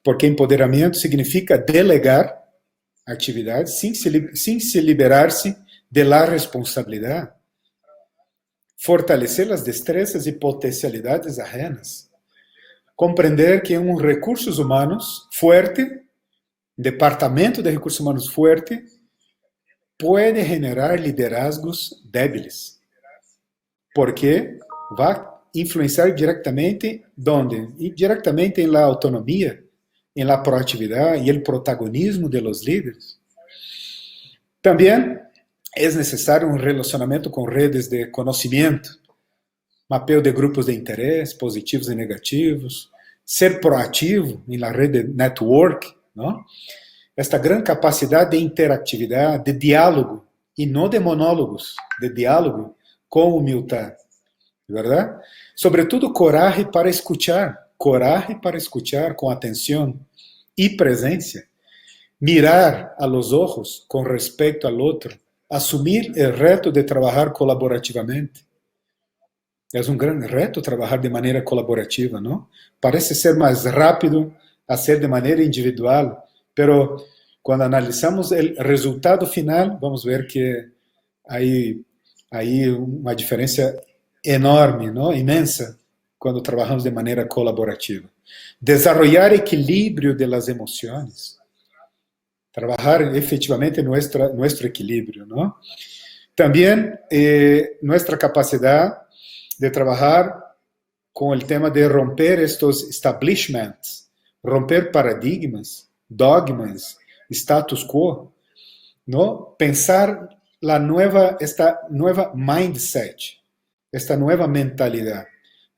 porque empoderamiento significa delegar actividades sin se liberarse de la responsabilidad, fortalecer las destrezas y potencialidades ajenas, comprender que un recursos humanos fuerte, departamento de recursos humanos fuerte, puede generar liderazgos débiles. Porque vai influenciar diretamente onde? Diretamente em la autonomia, em la proatividade e el protagonismo de los líderes. Também é necessário um relacionamento com redes de conhecimento, mapeio de grupos de interesse, positivos e negativos, ser proativo em la rede de network, não? Esta grande capacidade de interatividade, de diálogo, e não de monólogos, de diálogo, com humildade, verdade? Sobretudo, coragem para escutar com atenção e presença, mirar a los ojos com respeito ao outro, assumir o reto de trabalhar colaborativamente. É um grande reto trabalhar de maneira colaborativa, não? Parece ser mais rápido a ser de maneira individual, pero quando analisamos o resultado final, vamos ver que aí uma diferença enorme, não? Imensa, quando trabalhamos de maneira colaborativa. Desarrollar equilíbrio de las emoções. Trabalhar efetivamente nosso equilíbrio, não? Também nossa capacidade de trabalhar com o tema de romper estes establishments, romper paradigmas, dogmas, status quo, não? Pensar esta nueva mindset, esta nueva mentalidade,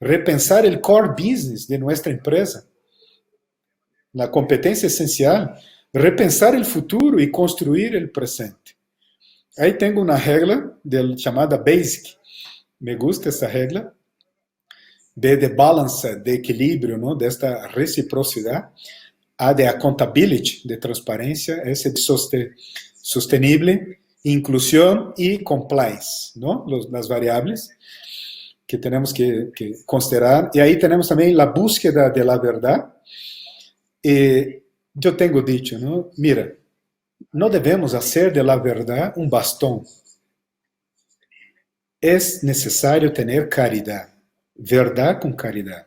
repensar o core business de nossa empresa, a competência essencial, repensar o futuro e construir o presente. Aí tenho uma regra chamada BASIC. Me gusta essa regra de balance, de equilíbrio, não? Desta reciprocidade, a de accountability, de transparência, essa de sostenible, inclusão e compliance, não? As variáveis que temos que considerar. E aí temos também a búsqueda de la verdade. Eu tenho dicho, não? Mira, não devemos fazer de la verdade um bastão. É necessário ter caridade, verdade com caridade.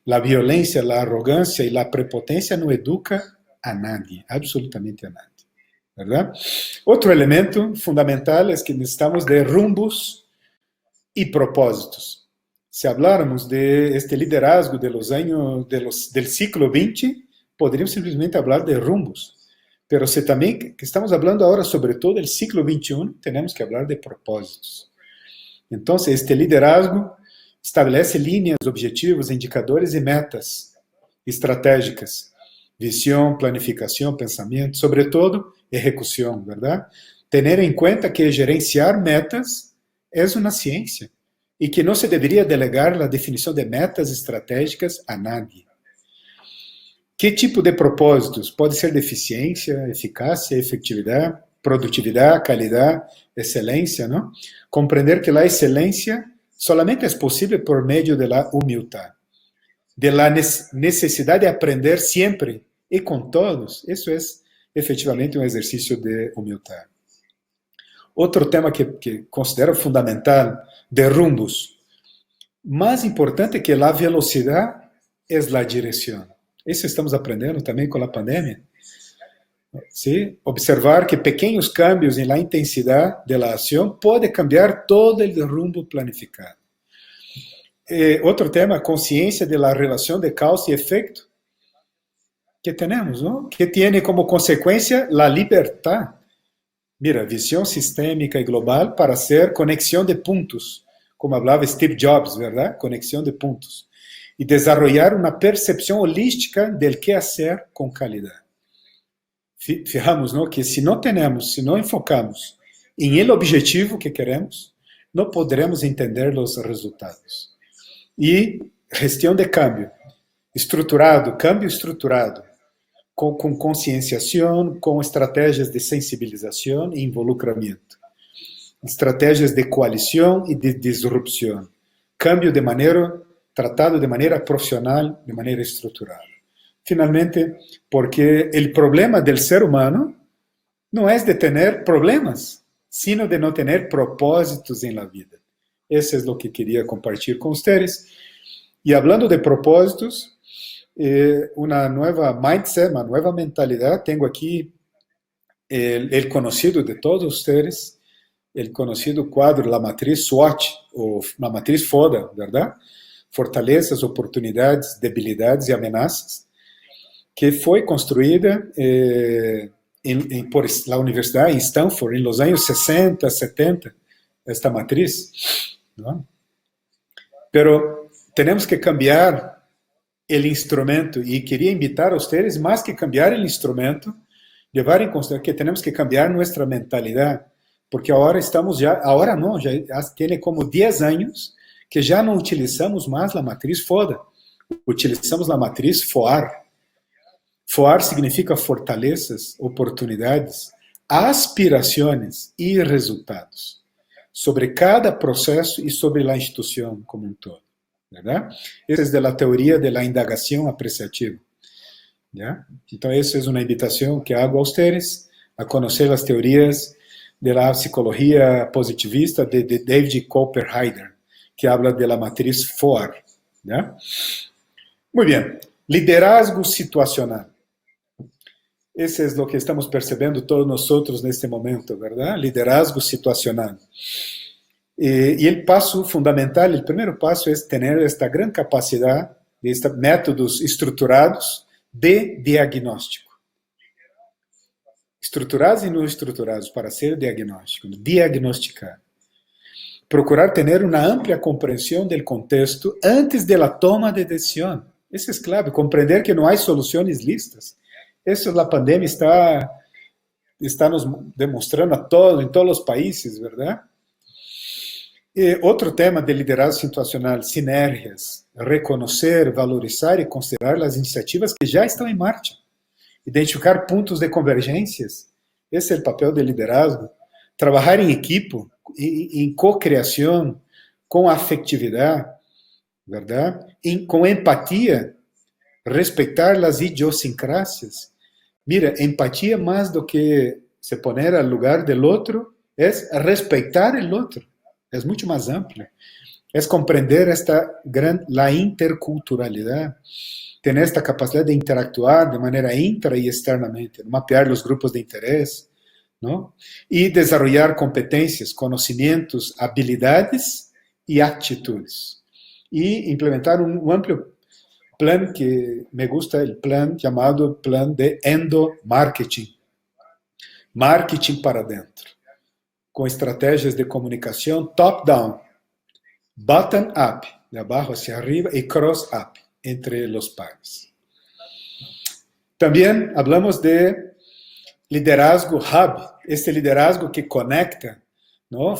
A violência, a arrogância e a prepotência não educa a nadie, absolutamente a nadie. ¿Verdad? Outro elemento fundamental é que necessitamos de rumbos e propósitos. Se falarmos de este liderazgo de los años del siglo XX, poderíamos simplesmente falar de rumbos. Pero se também que estamos falando agora sobre todo el siglo XXI, temos que falar de propósitos. Então, este liderazgo estabelece linhas, objetivos, indicadores e metas estratégicas. Visão, planificação, pensamento, sobretudo, execução, verdade? Ter em conta que gerenciar metas é uma ciência. y que no se debería delegar la definición de metas estratégicas a nadie. ¿Qué tipo de propósitos? Puede ser de eficiencia, eficacia, efectividad, productividad, calidad, excelencia, ¿no? Comprender que la excelencia solamente es posible por medio de la humildad, de la necesidad de aprender siempre y con todos. Eso es efectivamente un ejercicio de humildad. Otro tema que considero fundamental, de rumbos. Más importante que la velocidad es la dirección. Isso estamos aprendendo também com a pandemia. ¿Sí? Observar que pequeños cambios en la intensidad de la acción puede cambiar todo el rumbo planificado. Otro tema, conciencia de la relación de causa y efecto que tenemos, ¿no? Que tiene como consecuencia la libertad. Mira, visión sistémica y global para hacer conexión de puntos, como hablaba Steve Jobs, ¿verdad? Conexión de puntos. Y desarrollar una percepción holística del qué hacer con calidad. Fijamos, ¿no? Que si no enfocamos en el objetivo que queremos, no podremos entender los resultados. Y gestión de cambio estruturado, con concienciación, con estrategias de sensibilización e involucramiento, estrategias de coalición y de disrupción, cambio tratado de manera profesional, de manera estructural. Finalmente, porque el problema del ser humano no es de tener problemas, sino de no tener propósitos en la vida. Eso es lo que quería compartir con ustedes. Y hablando de propósitos, una nueva mindset, una nueva mentalidad. Tengo aquí el conocido de todos ustedes, el conocido cuadro, la matriz SWOT, o la matriz FODA, ¿verdad? Fortalezas, oportunidades, debilidades y amenazas, que foi construída por la Universidad en Stanford en los años 60, 70, esta matriz, ¿no? Pero tenemos que cambiar el instrumento, y quería invitar a ustedes, más que cambiar el instrumento, llevar en consideración que tenemos que cambiar nuestra mentalidad, porque ahora ya tiene como 10 años que ya no utilizamos más la matriz FODA, utilizamos la matriz FOAR. FOAR significa fortalezas, oportunidades, aspiraciones y resultados, sobre cada proceso y sobre la institución como un todo, ¿verdad? Esa es de la teoría de la indagación apreciativa, ¿ya? Entonces, esa es una invitación que hago a ustedes a conocer las teorías de la psicología positivista de David Cooper-Heider, que habla de la matriz FOAR, ¿ya? Muy bien, liderazgo situacional. Ese es lo que estamos percibiendo todos nosotros en este momento, ¿verdad? Liderazgo situacional. Y el paso fundamental, el primer paso es tener esta gran capacidad de métodos estructurados de diagnóstico. Estructurados y no estructurados para hacer diagnóstico, diagnosticar. Procurar tener una amplia comprensión del contexto antes de la toma de decisión. Eso es clave, comprender que no hay soluciones listas. Eso la pandemia está nos demostrando a todos, en todos los países, ¿verdad? Otro tema de liderazgo situacional, sinergias, reconocer, valorizar y considerar las iniciativas que ya están en marcha, identificar puntos de convergencias. Ese es el papel del liderazgo. Trabajar en equipo, en co-creación, con afectividad, ¿verdad? Con empatía, respetar las idiosincrasias. Mira, empatía más do que se poner al lugar del otro es respetar el otro. Es mucho más amplio. Es comprender la interculturalidad, tener esta capacidad de interactuar de manera intra y externamente, mapear los grupos de interés, ¿no? Y desarrollar competencias, conocimientos, habilidades y actitudes. Y implementar un amplio plan que me gusta, el plan llamado plan de endomarketing. Marketing para dentro. Con estrategias de comunicación top-down, bottom-up, de abajo hacia arriba, y cross-up, entre los pares. También hablamos de liderazgo hub, este liderazgo que conecta ¿no?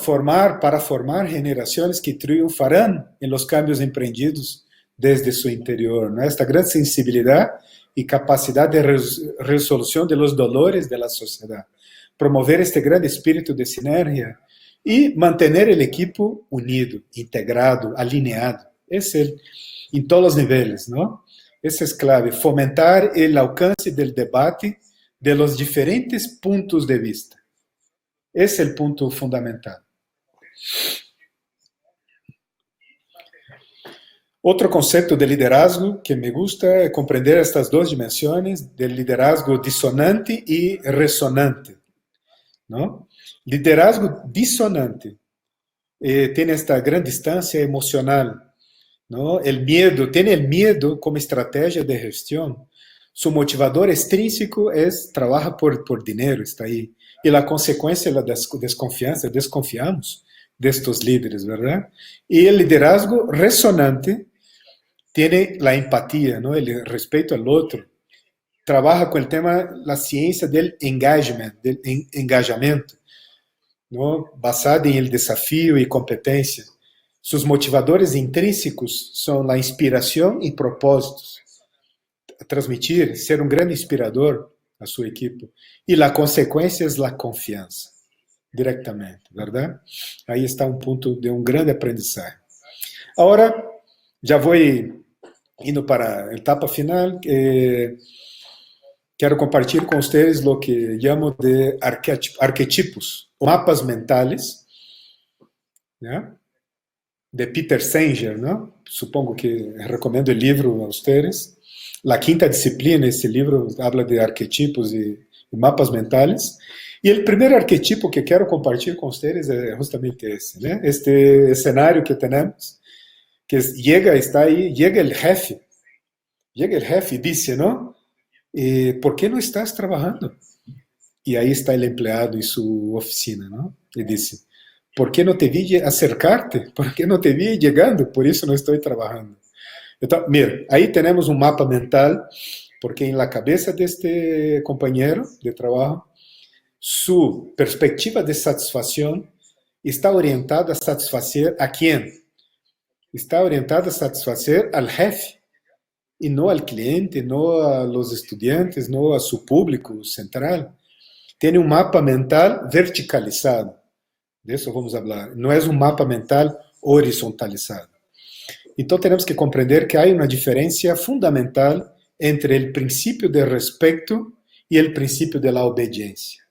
Para formar generaciones que triunfarán en los cambios emprendidos desde su interior, ¿no? Esta gran sensibilidad y capacidad de resolución de los dolores de la sociedad. Promover este gran espíritu de sinergia y mantener el equipo unido, integrado, alineado. Es en todos los niveles, ¿no? Esa es clave, fomentar el alcance del debate de los diferentes puntos de vista. Ese es el punto fundamental. Otro concepto de liderazgo que me gusta es comprender estas dos dimensiones del liderazgo disonante y resonante, ¿no? Liderazgo disonante tiene esta gran distancia emocional, ¿no? Tiene el miedo como estrategia de gestión. Su motivador extrínseco trabaja por dinero, está ahí. Y la consecuencia es la desconfianza, desconfiamos de estos líderes, ¿verdad? Y el liderazgo resonante tiene la empatía, ¿no? El respeto al otro. Trabaja con el tema, la ciencia del engajamiento, ¿no? Basada en el desafío y competencia. Sus motivadores intrínsecos son la inspiración y propósitos. Transmitir, ser un gran inspirador a su equipo. Y la consecuencia es la confianza, directamente, ¿verdad? Ahí está un punto de un gran aprendizaje. Ahora, ya voy indo para a etapa final. Quero compartilhar com vocês o que chamo de arquetipos, mapas mentales, né? De Peter Singer, ¿no? Supongo que recomendo el libro a ustedes. La quinta disciplina, ese libro habla de arquetipos y mapas mentales. Y el primer arquetipo que quiero compartir con ustedes es justamente ese, ¿no? Este escenario que tenemos, que está ahí, llega el jefe y dice, ¿no? ¿Por qué no estás trabajando? Y ahí está el empleado en su oficina, ¿no? Y dice, ¿por qué no te vi acercarte? ¿Por qué no te vi llegando? Por eso no estoy trabajando. Entonces, mira, ahí tenemos un mapa mental, porque en la cabeza de este compañero de trabajo, su perspectiva de satisfacción está orientada a satisfacer ¿a quién? Está orientada a satisfacer al jefe y no al cliente, no a los estudiantes, no a su público central. Tiene un mapa mental verticalizado. De eso vamos a hablar. No es un mapa mental horizontalizado. Entonces tenemos que comprender que hay una diferencia fundamental entre el principio de respeto y el principio de la obediencia.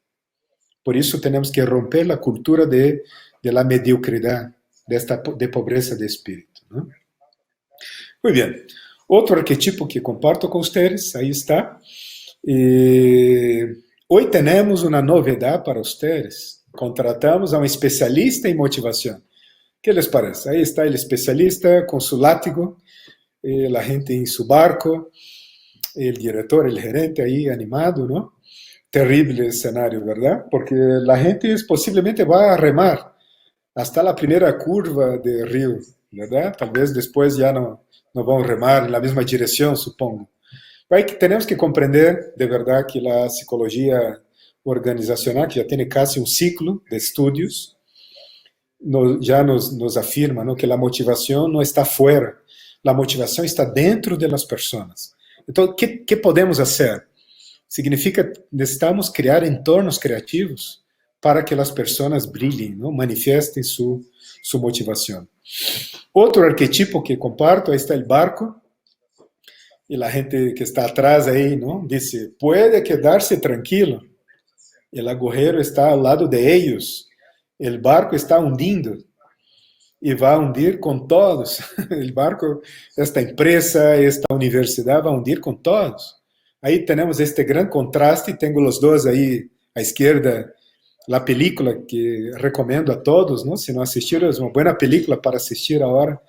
Por eso tenemos que romper la cultura de la mediocridad, de pobreza de espíritu, ¿no? Muy bien. Otro arquetipo que comparto con ustedes, ahí está. Hoy tenemos una novedad para ustedes. Contratamos a un especialista en motivación. ¿Qué les parece? Ahí está el especialista con su látigo, la gente en su barco, el director, el gerente ahí animado, ¿no? Terrible escenario, ¿verdad? Porque la gente posiblemente va a remar hasta la primera curva del río, ¿verdad? Tal vez después ya no van a remar en la misma dirección, supongo. Tenemos que comprender de verdad que la psicología organizacional, que ya tiene casi un ciclo de estudios, ya nos afirma, ¿no? Que la motivación no está fuera, la motivación está dentro de las personas. Entonces, ¿qué podemos hacer? Significa que necesitamos crear entornos creativos para que las personas brillen, ¿no? Manifiesten su motivación. Otro arquetipo que comparto, ahí está el barco, y la gente que está atrás ahí, ¿no? Dice, puede quedarse tranquilo, el agujero está al lado de ellos, el barco está hundiendo y va a hundir con todos. El barco, esta empresa, esta universidad va a hundir con todos. Ahí tenemos este gran contraste, tengo los dos ahí a izquierda, la película que recomiendo a todos, ¿no? Si no assistieron, es una buena película para asistir ahora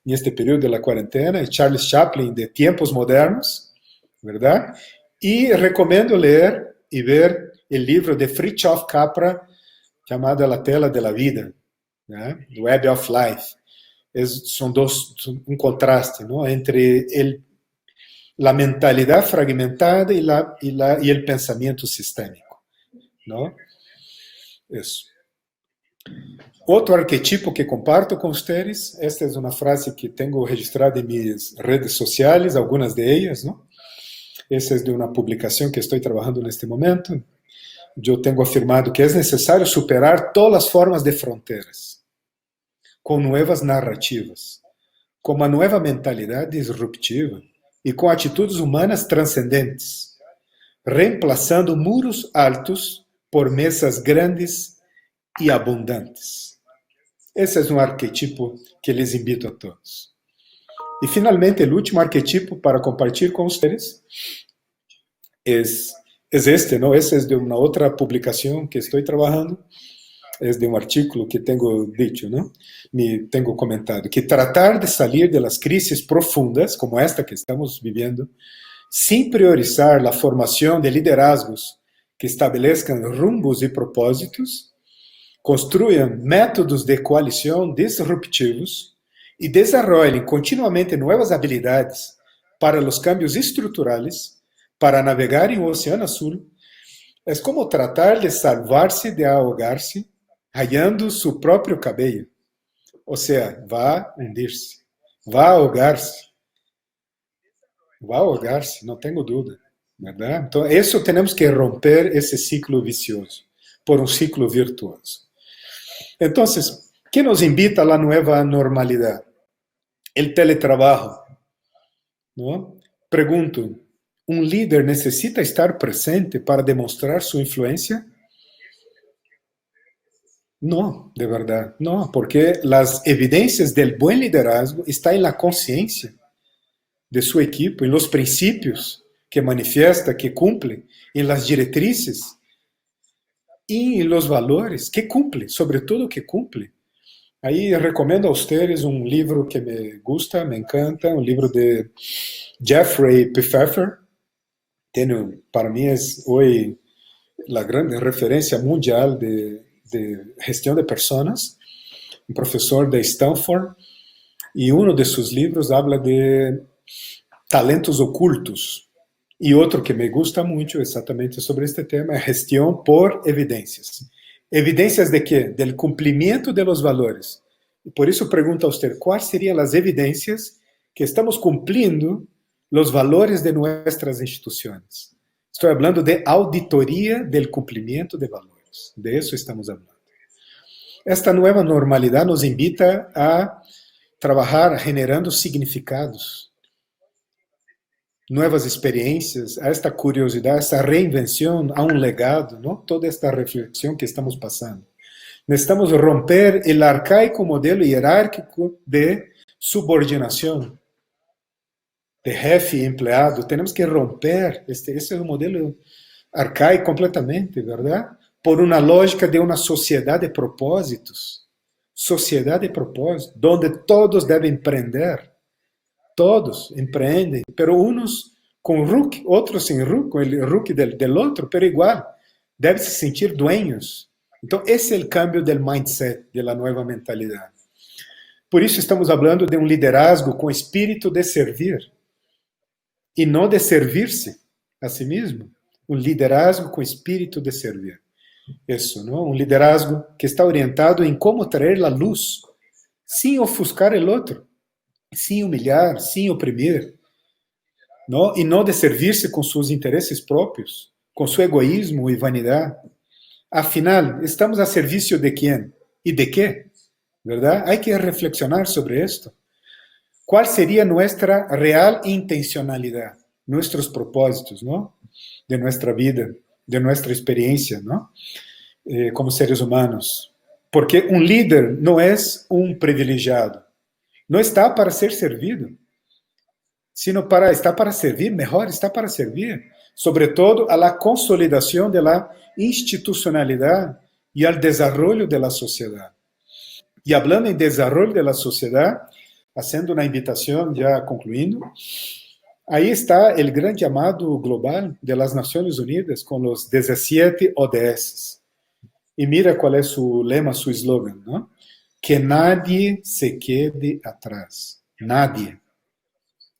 en este periodo de la cuarentena, Charles Chaplin, de Tiempos Modernos, ¿verdad? Y recomiendo leer y ver el libro de Fritjof Capra, llamado La Tela de la Vida, ¿no? Web of Life. Son un contraste, ¿no? Entre la mentalidad fragmentada y el pensamiento sistémico, ¿no? Eso. Otro arquetipo que comparto con ustedes, esta es una frase que tengo registrada en mis redes sociales, algunas de ellas, ¿no? Esa es de una publicación que estoy trabajando en este momento. Yo tengo afirmado que es necesario superar todas las formas de fronteras, con nuevas narrativas, com uma nova mentalidade disruptiva e com atitudes humanas transcendentes, reemplaçando muros altos por mesas grandes e abundantes. Esse é um arquetipo que les invito a todos. E finalmente, o último arquetipo para compartilhar com vocês é este, ¿no? Esse é de uma outra publicação que estou trabalhando, é de um artículo que tenho dicho, ¿no? Tenho comentado, que tratar de salir de las crisis profundas, como esta que estamos viviendo, sin priorizar la formación de liderazgos que establezcan rumbos y propósitos, construyan métodos de coalición disruptivos y desarrollen continuamente nuevas habilidades para los cambios estructurales, para navegar en un océano azul, es como tratar de salvarse de ahogarse rayando su propio cabello. O sea, va a hundirse, va a ahogarse, no tengo duda, ¿verdad? Entonces, eso tenemos que romper ese ciclo vicioso por un ciclo virtuoso. Entonces, ¿qué nos invita a la nueva normalidad? El teletrabajo, ¿no? Pregunto, ¿un líder necesita estar presente para demostrar su influencia? No, de verdad, no, porque las evidencias del buen liderazgo están en la conciencia de su equipo, en los principios que manifiesta, que cumple, en las directrices y en los valores que cumple, sobre todo que cumple. Ahí recomiendo a ustedes un libro que me gusta, me encanta, un libro de Jeffrey Pfeffer. Para mí es hoy la gran referencia mundial de gestión de personas, un profesor de Stanford, y uno de sus libros habla de talentos ocultos. Y otro que me gusta mucho exactamente sobre este tema es gestión por evidencias. ¿Evidencias de qué? Del cumplimiento de los valores. Y por eso pregunto a usted, ¿cuáles serían las evidencias que estamos cumpliendo los valores de nuestras instituciones? Estoy hablando de auditoría del cumplimiento de valores. De eso estamos hablando. Esta nueva normalidad nos invita a trabajar generando significados, nuevas experiencias, a esta curiosidad, a esta reinvención, a un legado, ¿no? Toda esta reflexión que estamos pasando. Necesitamos romper el arcaico modelo jerárquico de subordinación, de jefe y empleado. Tenemos que romper ese es un modelo arcaico completamente, ¿verdad? Por una lógica de una sociedad de propósitos. Sociedad de propósitos, donde todos deben emprender. Todos empreendem, pero unos com RUC, outros sem RUC, com o RUC del outro, pero igual, deve se sentir dueños. Então, esse é o cambio del mindset, de la nueva mentalidade. Por isso, estamos falando de um liderazgo com espírito de servir, e não de servir-se a si mesmo. Um liderazgo com espírito de servir. Isso, não? Um liderazgo que está orientado em como trazer a luz, sem ofuscar o outro, sem humilhar, sem oprimir, não? E não de servir-se com seus interesses próprios, com seu egoísmo e vanidade. Afinal, estamos a serviço de quem? E de quê? ¿Verdad? Hay que reflexionar sobre esto. ¿Cuál sería nuestra real intencionalidad? Nuestros propósitos, ¿no? De nuestra vida, de nuestra experiencia, ¿no? Como seres humanos. Porque un líder no es un privilegiado. No está para ser servido, sino está para servir, mejor, está para servir, sobre todo a la consolidación de la institucionalidad y al desarrollo de la sociedad. Y hablando en desarrollo de la sociedad, haciendo una invitación, ya concluyendo, ahí está el gran llamado global de las Naciones Unidas con los 17 ODS. Y mira cuál es su lema, su eslogan, ¿no? Que nadie se quede atrás. Nadie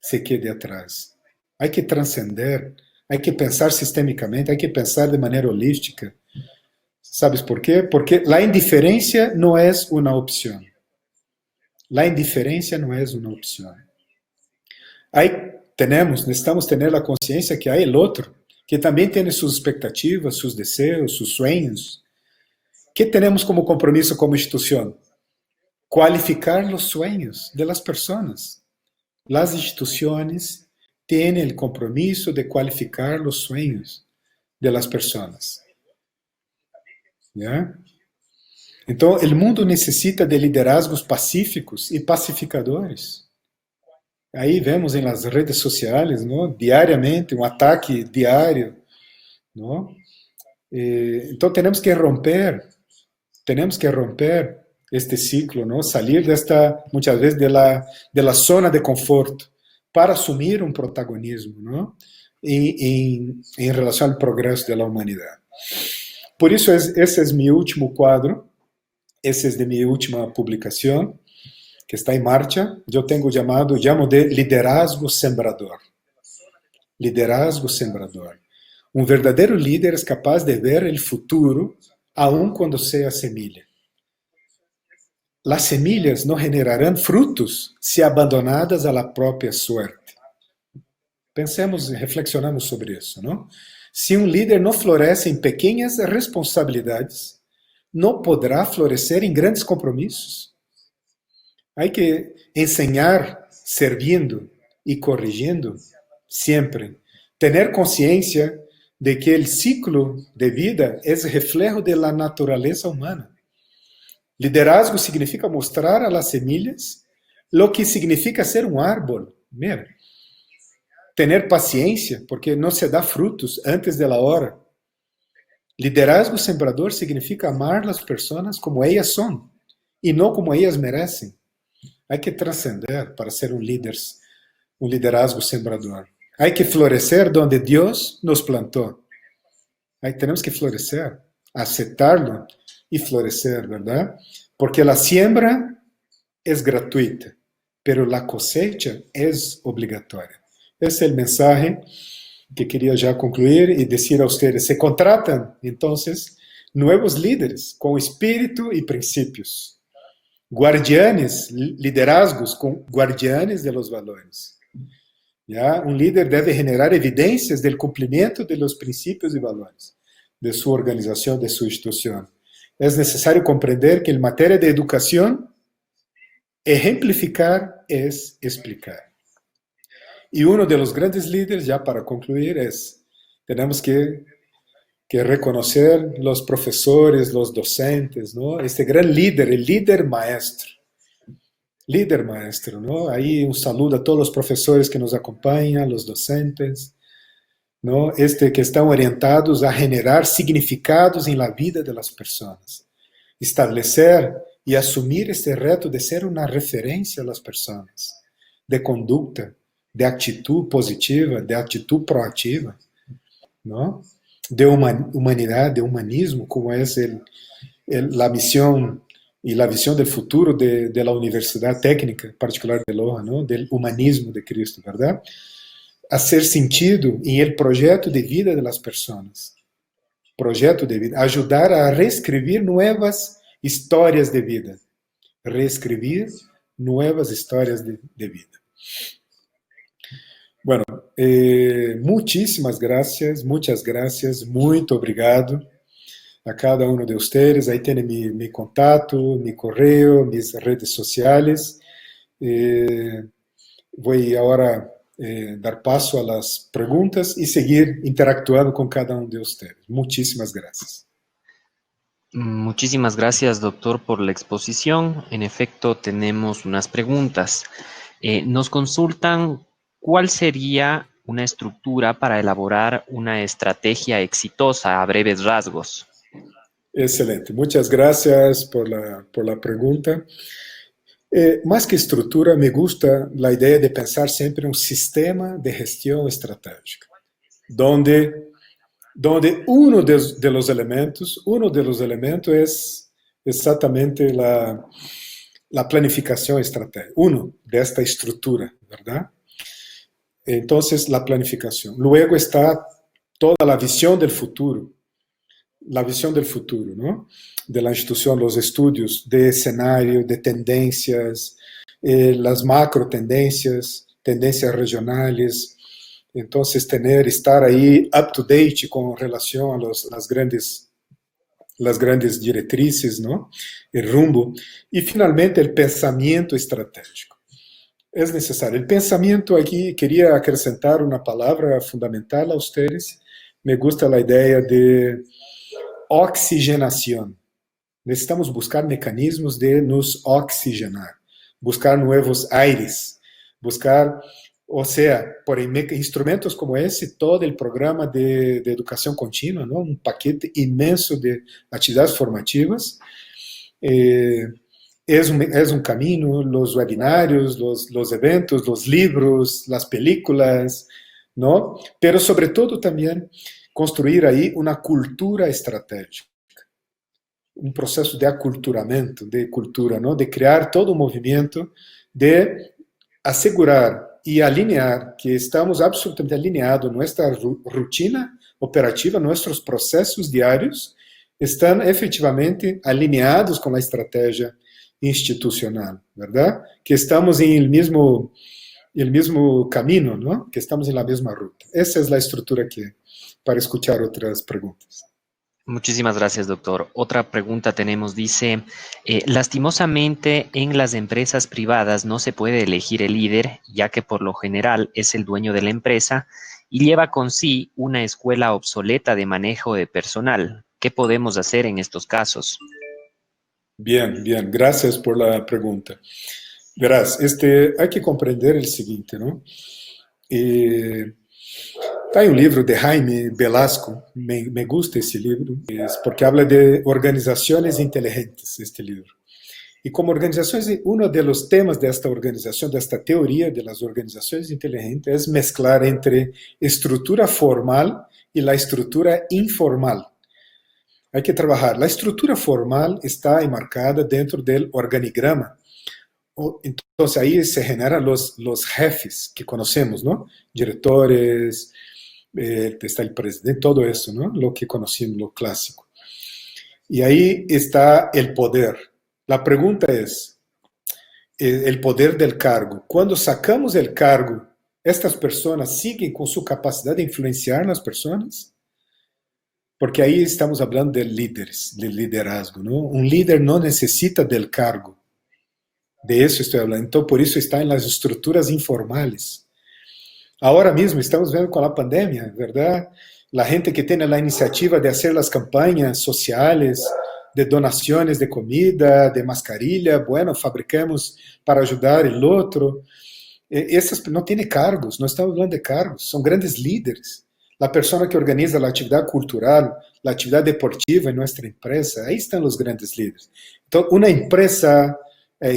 se quede atrás. Hay que trascender, hay que pensar sistémicamente, hay que pensar de manera holística, ¿Sabes por qué? Porque la indiferencia no es una opción. La indiferencia no es una opción. Necesitamos tener la conciencia que hay el otro, que también tiene sus expectativas, sus deseos, sus sueños. ¿Qué tenemos como compromiso como institución? Cualificar los sueños de las personas. Las instituciones tienen el compromiso de cualificar los sueños de las personas. ¿Ya? Entonces, el mundo necesita de liderazgos pacíficos y pacificadores. Ahí vemos en las redes sociales, ¿no? Diariamente, un ataque diario, ¿no? Entonces tenemos que romper este ciclo, ¿no? Salir muchas veces de la zona de confort para asumir un protagonismo, ¿no? En relación al progreso de la humanidad. Por eso ese es mi último cuadro, ese es de mi última publicación, que está en marcha. Yo llamo de liderazgo sembrador. Liderazgo sembrador. Un verdadero líder es capaz de ver el futuro, aun cuando sea semilla. Las semillas no generarán frutos si abandonadas a la propia suerte. Pensemos, reflexionamos sobre eso, ¿no? Si un líder no florece en pequeñas responsabilidades, no podrá florecer en grandes compromisos. Hay que enseñar sirviendo y corrigiendo siempre. Tener conciencia de que el ciclo de vida es reflejo de la naturaleza humana. Liderazgo significa mostrar a las semillas lo que significa ser un árbol. Mira, tener paciencia, porque no se da frutos antes de la hora. Liderazgo sembrador significa amar las personas como ellas son y no como ellas merecen. Hay que trascender para ser un liderazgo sembrador. Hay que florecer donde Dios nos plantó. Ahí tenemos que florecer, aceptarlo y florecer, ¿verdad? Porque la siembra es gratuita, pero la cosecha es obligatoria. Ese es el mensaje que quería ya concluir y decir a ustedes. Se contratan, entonces, nuevos líderes con espíritu y principios. Guardianes, liderazgos con guardianes de los valores. ¿Ya? Un líder debe generar evidencias del cumplimiento de los principios y valores de su organización, de su institución. Es necesario comprender que en materia de educación, ejemplificar es explicar. Y uno de los grandes líderes, ya para concluir, tenemos que reconocer los profesores, los docentes, ¿no? Este gran líder, el líder maestro. Líder maestro, ¿no? Ahí un saludo a todos los profesores que nos acompañan, los docentes, ¿no? Que están orientados a generar significados en la vida de las personas. Establecer y asumir este reto de ser una referencia a las personas, de conducta, de actitud positiva, de actitud proactiva, ¿no? De humanidad, de humanismo, como es la misión y la visión del futuro de la Universidad Técnica Particular de Loja, ¿no? Del humanismo de Cristo, ¿verdad? Hacer sentido en el proyecto de vida de las personas. Proyecto de vida. Ayudar a reescribir nuevas historias de vida. Reescribir nuevas historias de vida. Bueno, muchísimas gracias, muchas gracias, muito obrigado a cada uno de ustedes. Ahí tienen mi contacto, mi correo, mis redes sociales. Voy ahora a dar paso a las preguntas y seguir interactuando con cada uno de ustedes. Muchísimas gracias. Muchísimas gracias, doctor, por la exposición. En efecto, tenemos unas preguntas. Nos consultan cuál sería una estructura para elaborar una estrategia exitosa a breves rasgos. Excelente. Muchas gracias por la pregunta. Más que estructura, me gusta la idea de pensar siempre en un sistema de gestión estratégica, donde uno de los elementos es exactamente la planificación estratégica, uno de esta estructura, ¿verdad? Entonces, la planificación. Luego está toda la visión del futuro, la visión del futuro, ¿no? De la institución, los estudios de escenario, de tendencias, las macro tendencias, tendencias regionales. Entonces, estar ahí up to date con relación a las grandes directrices, ¿no? El rumbo. Y finalmente, el pensamiento estratégico. Es necesario. El pensamiento aquí, quería acrescentar una palabra fundamental a ustedes. Me gusta la idea de oxigenación. Necesitamos buscar mecanismos de nos oxigenar, buscar nuevos aires, buscar, o sea, por instrumentos como ese, todo el programa de educación continua, ¿no? Un paquete inmenso de actividades formativas. Es un camino, los webinarios, los eventos, los libros, las películas, ¿no? Pero sobre todo también construir ahí una cultura estratégica, un proceso de aculturamento, de cultura, ¿no? De crear todo un movimiento, de asegurar y alinear que estamos absolutamente alineados, nuestra rutina operativa, nuestros procesos diarios están efectivamente alineados con la estrategia institucional, ¿verdad? Que estamos en el mismo camino, ¿no? Que estamos en la misma ruta. Esa es la estructura que, para escuchar otras preguntas. Muchísimas gracias, doctor. Otra pregunta tenemos, dice, lastimosamente en las empresas privadas no se puede elegir el líder, ya que por lo general es el dueño de la empresa y lleva con sí una escuela obsoleta de manejo de personal. ¿Qué podemos hacer en estos casos? Bien, bien, gracias por la pregunta. Verás, hay que comprender el siguiente, ¿no? Hay un libro de Jaime Velasco, me gusta ese libro, es porque habla de organizaciones inteligentes, este libro. Y como organizaciones, uno de los temas de esta organización, de esta teoría de las organizaciones inteligentes, es mezclar entre estructura formal y la estructura informal. Hay que trabajar. La estructura formal está enmarcada dentro del organigrama. Entonces ahí se generan los jefes que conocemos, ¿no? Directores, está el presidente, todo eso, ¿no? Lo que conocimos, lo clásico. Y ahí está el poder. La pregunta es, el poder del cargo. Cuando sacamos el cargo, ¿estas personas siguen con su capacidad de influenciar las personas? Porque ahí estamos hablando de líderes, de liderazgo, ¿no? Un líder no necesita del cargo. De eso estoy hablando. Entonces, por eso está en las estructuras informales. Ahora mismo estamos viendo con la pandemia, ¿verdad? La gente que tiene la iniciativa de hacer las campañas sociales, de donaciones de comida, de mascarilla, bueno, fabricamos para ayudar el otro. Esas no tienen cargos, no estamos hablando de cargos, son grandes líderes. La persona que organiza la actividad cultural, la actividad deportiva en nuestra empresa, ahí están los grandes líderes. Entonces, una empresa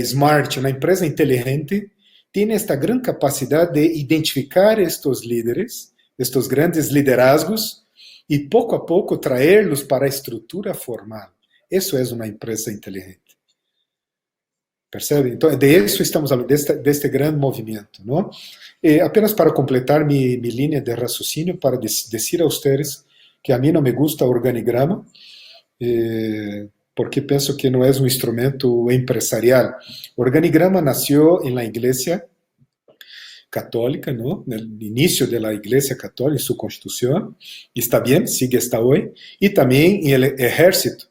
smart, una empresa inteligente, tiene esta gran capacidad de identificar estos líderes, estos grandes liderazgos, y poco a poco traerlos para a estructura formal. Eso es una empresa inteligente. ¿Percebe? Entonces, de eso estamos hablando, de este gran movimiento, ¿no? Apenas para completar mi línea de raciocinio, para decir a ustedes que a mí no me gusta organigrama, porque pienso que no es un instrumento empresarial. Organigrama nació en la Iglesia católica, ¿no? En el inicio de la Iglesia católica, en su constitución, y está bien, sigue hasta hoy, y también en el ejército.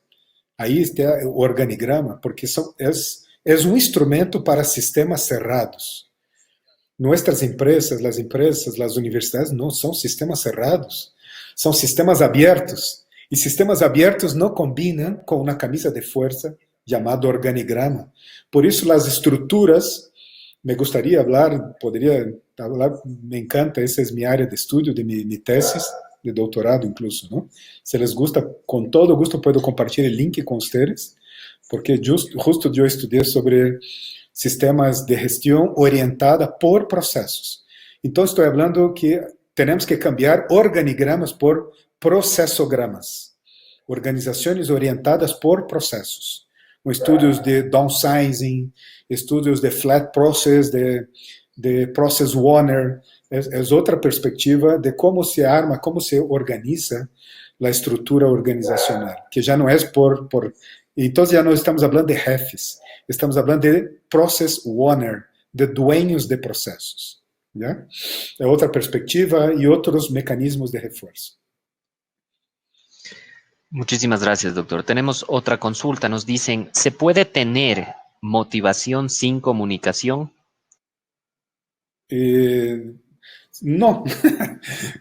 Ahí está el organigrama, porque es un instrumento para sistemas cerrados. Nuestras empresas, las universidades, no son sistemas cerrados, son sistemas abiertos. Y sistemas abiertos no combinan con una camisa de fuerza llamada organigrama. Por eso las estructuras, me gustaría hablar, podría hablar, me encanta, esa es mi área de estudio, de mi tesis, de doctorado incluso, ¿no? Si les gusta, con todo gusto puedo compartir el link con ustedes, porque justo yo estudié sobre sistemas de gestión orientada por procesos. Entonces estoy hablando que tenemos que cambiar organigramas por procesogramas, organizaciones orientadas por procesos. Estudios de downsizing, estudios de flat process, de process owner, es otra perspectiva de cómo se arma, cómo se organiza la estructura organizacional, que ya no es entonces ya no estamos hablando de jefes, estamos hablando de process owner, de dueños de procesos. ¿Ya? Otra perspectiva y otros mecanismos de refuerzo. Muchísimas gracias, doctor. Tenemos otra consulta. Nos dicen, ¿se puede tener motivación sin comunicación? No,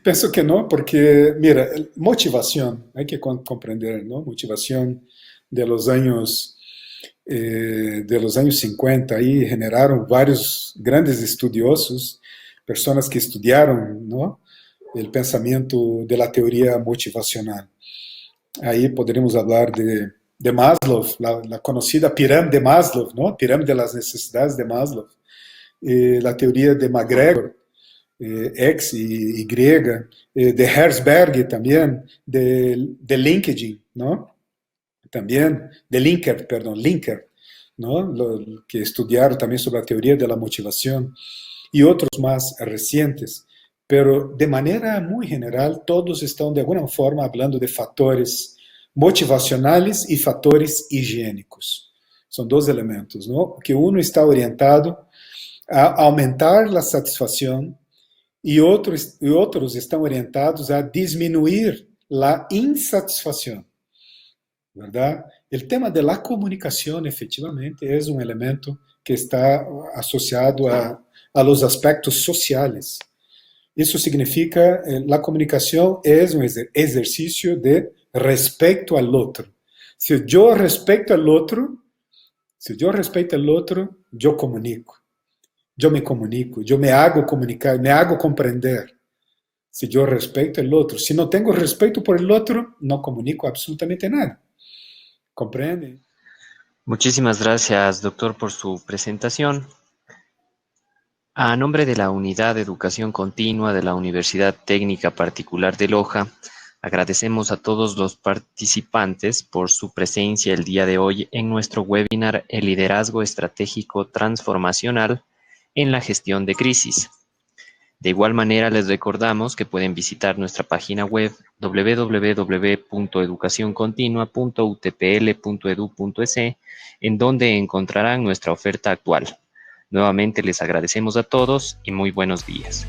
pienso que no, porque, mira, motivación, hay que comprender, ¿no? Motivación de de los años 50, ahí generaron varios grandes estudiosos, personas que estudiaron, ¿no? El pensamiento de la teoría motivacional. Ahí podremos hablar de Maslow, la conocida pirámide de Maslow, ¿no? Pirámide de las necesidades de Maslow. La teoría de McGregor, X y Y, de Herzberg también, de LinkedIn, ¿no? También, de Linker, perdón, Linker, ¿no? Que estudiaron también sobre la teoría de la motivación y otros más recientes. Pero de manera muy general, todos están de alguna forma hablando de factores motivacionales y factores higiénicos. Son dos elementos, ¿no? Que uno está orientado a aumentar la satisfacción y otros están orientados a disminuir la insatisfacción, ¿verdad? El tema de la comunicación efectivamente es un elemento que está asociado a los aspectos sociales. Eso significa, la comunicación es un ejercicio de respeto al otro. Si yo respeto al otro, yo comunico. Yo me comunico, yo me hago comunicar, me hago comprender. Si yo respeto al otro. Si no tengo respeto por el otro, no comunico absolutamente nada. ¿Comprende? Muchísimas gracias, doctor, por su presentación. A nombre de la Unidad de Educación Continua de la Universidad Técnica Particular de Loja, agradecemos a todos los participantes por su presencia el día de hoy en nuestro webinar El liderazgo estratégico transformacional en la gestión de crisis. De igual manera, les recordamos que pueden visitar nuestra página web www.educacioncontinua.utpl.edu.es, en donde encontrarán nuestra oferta actual. Nuevamente les agradecemos a todos y muy buenos días.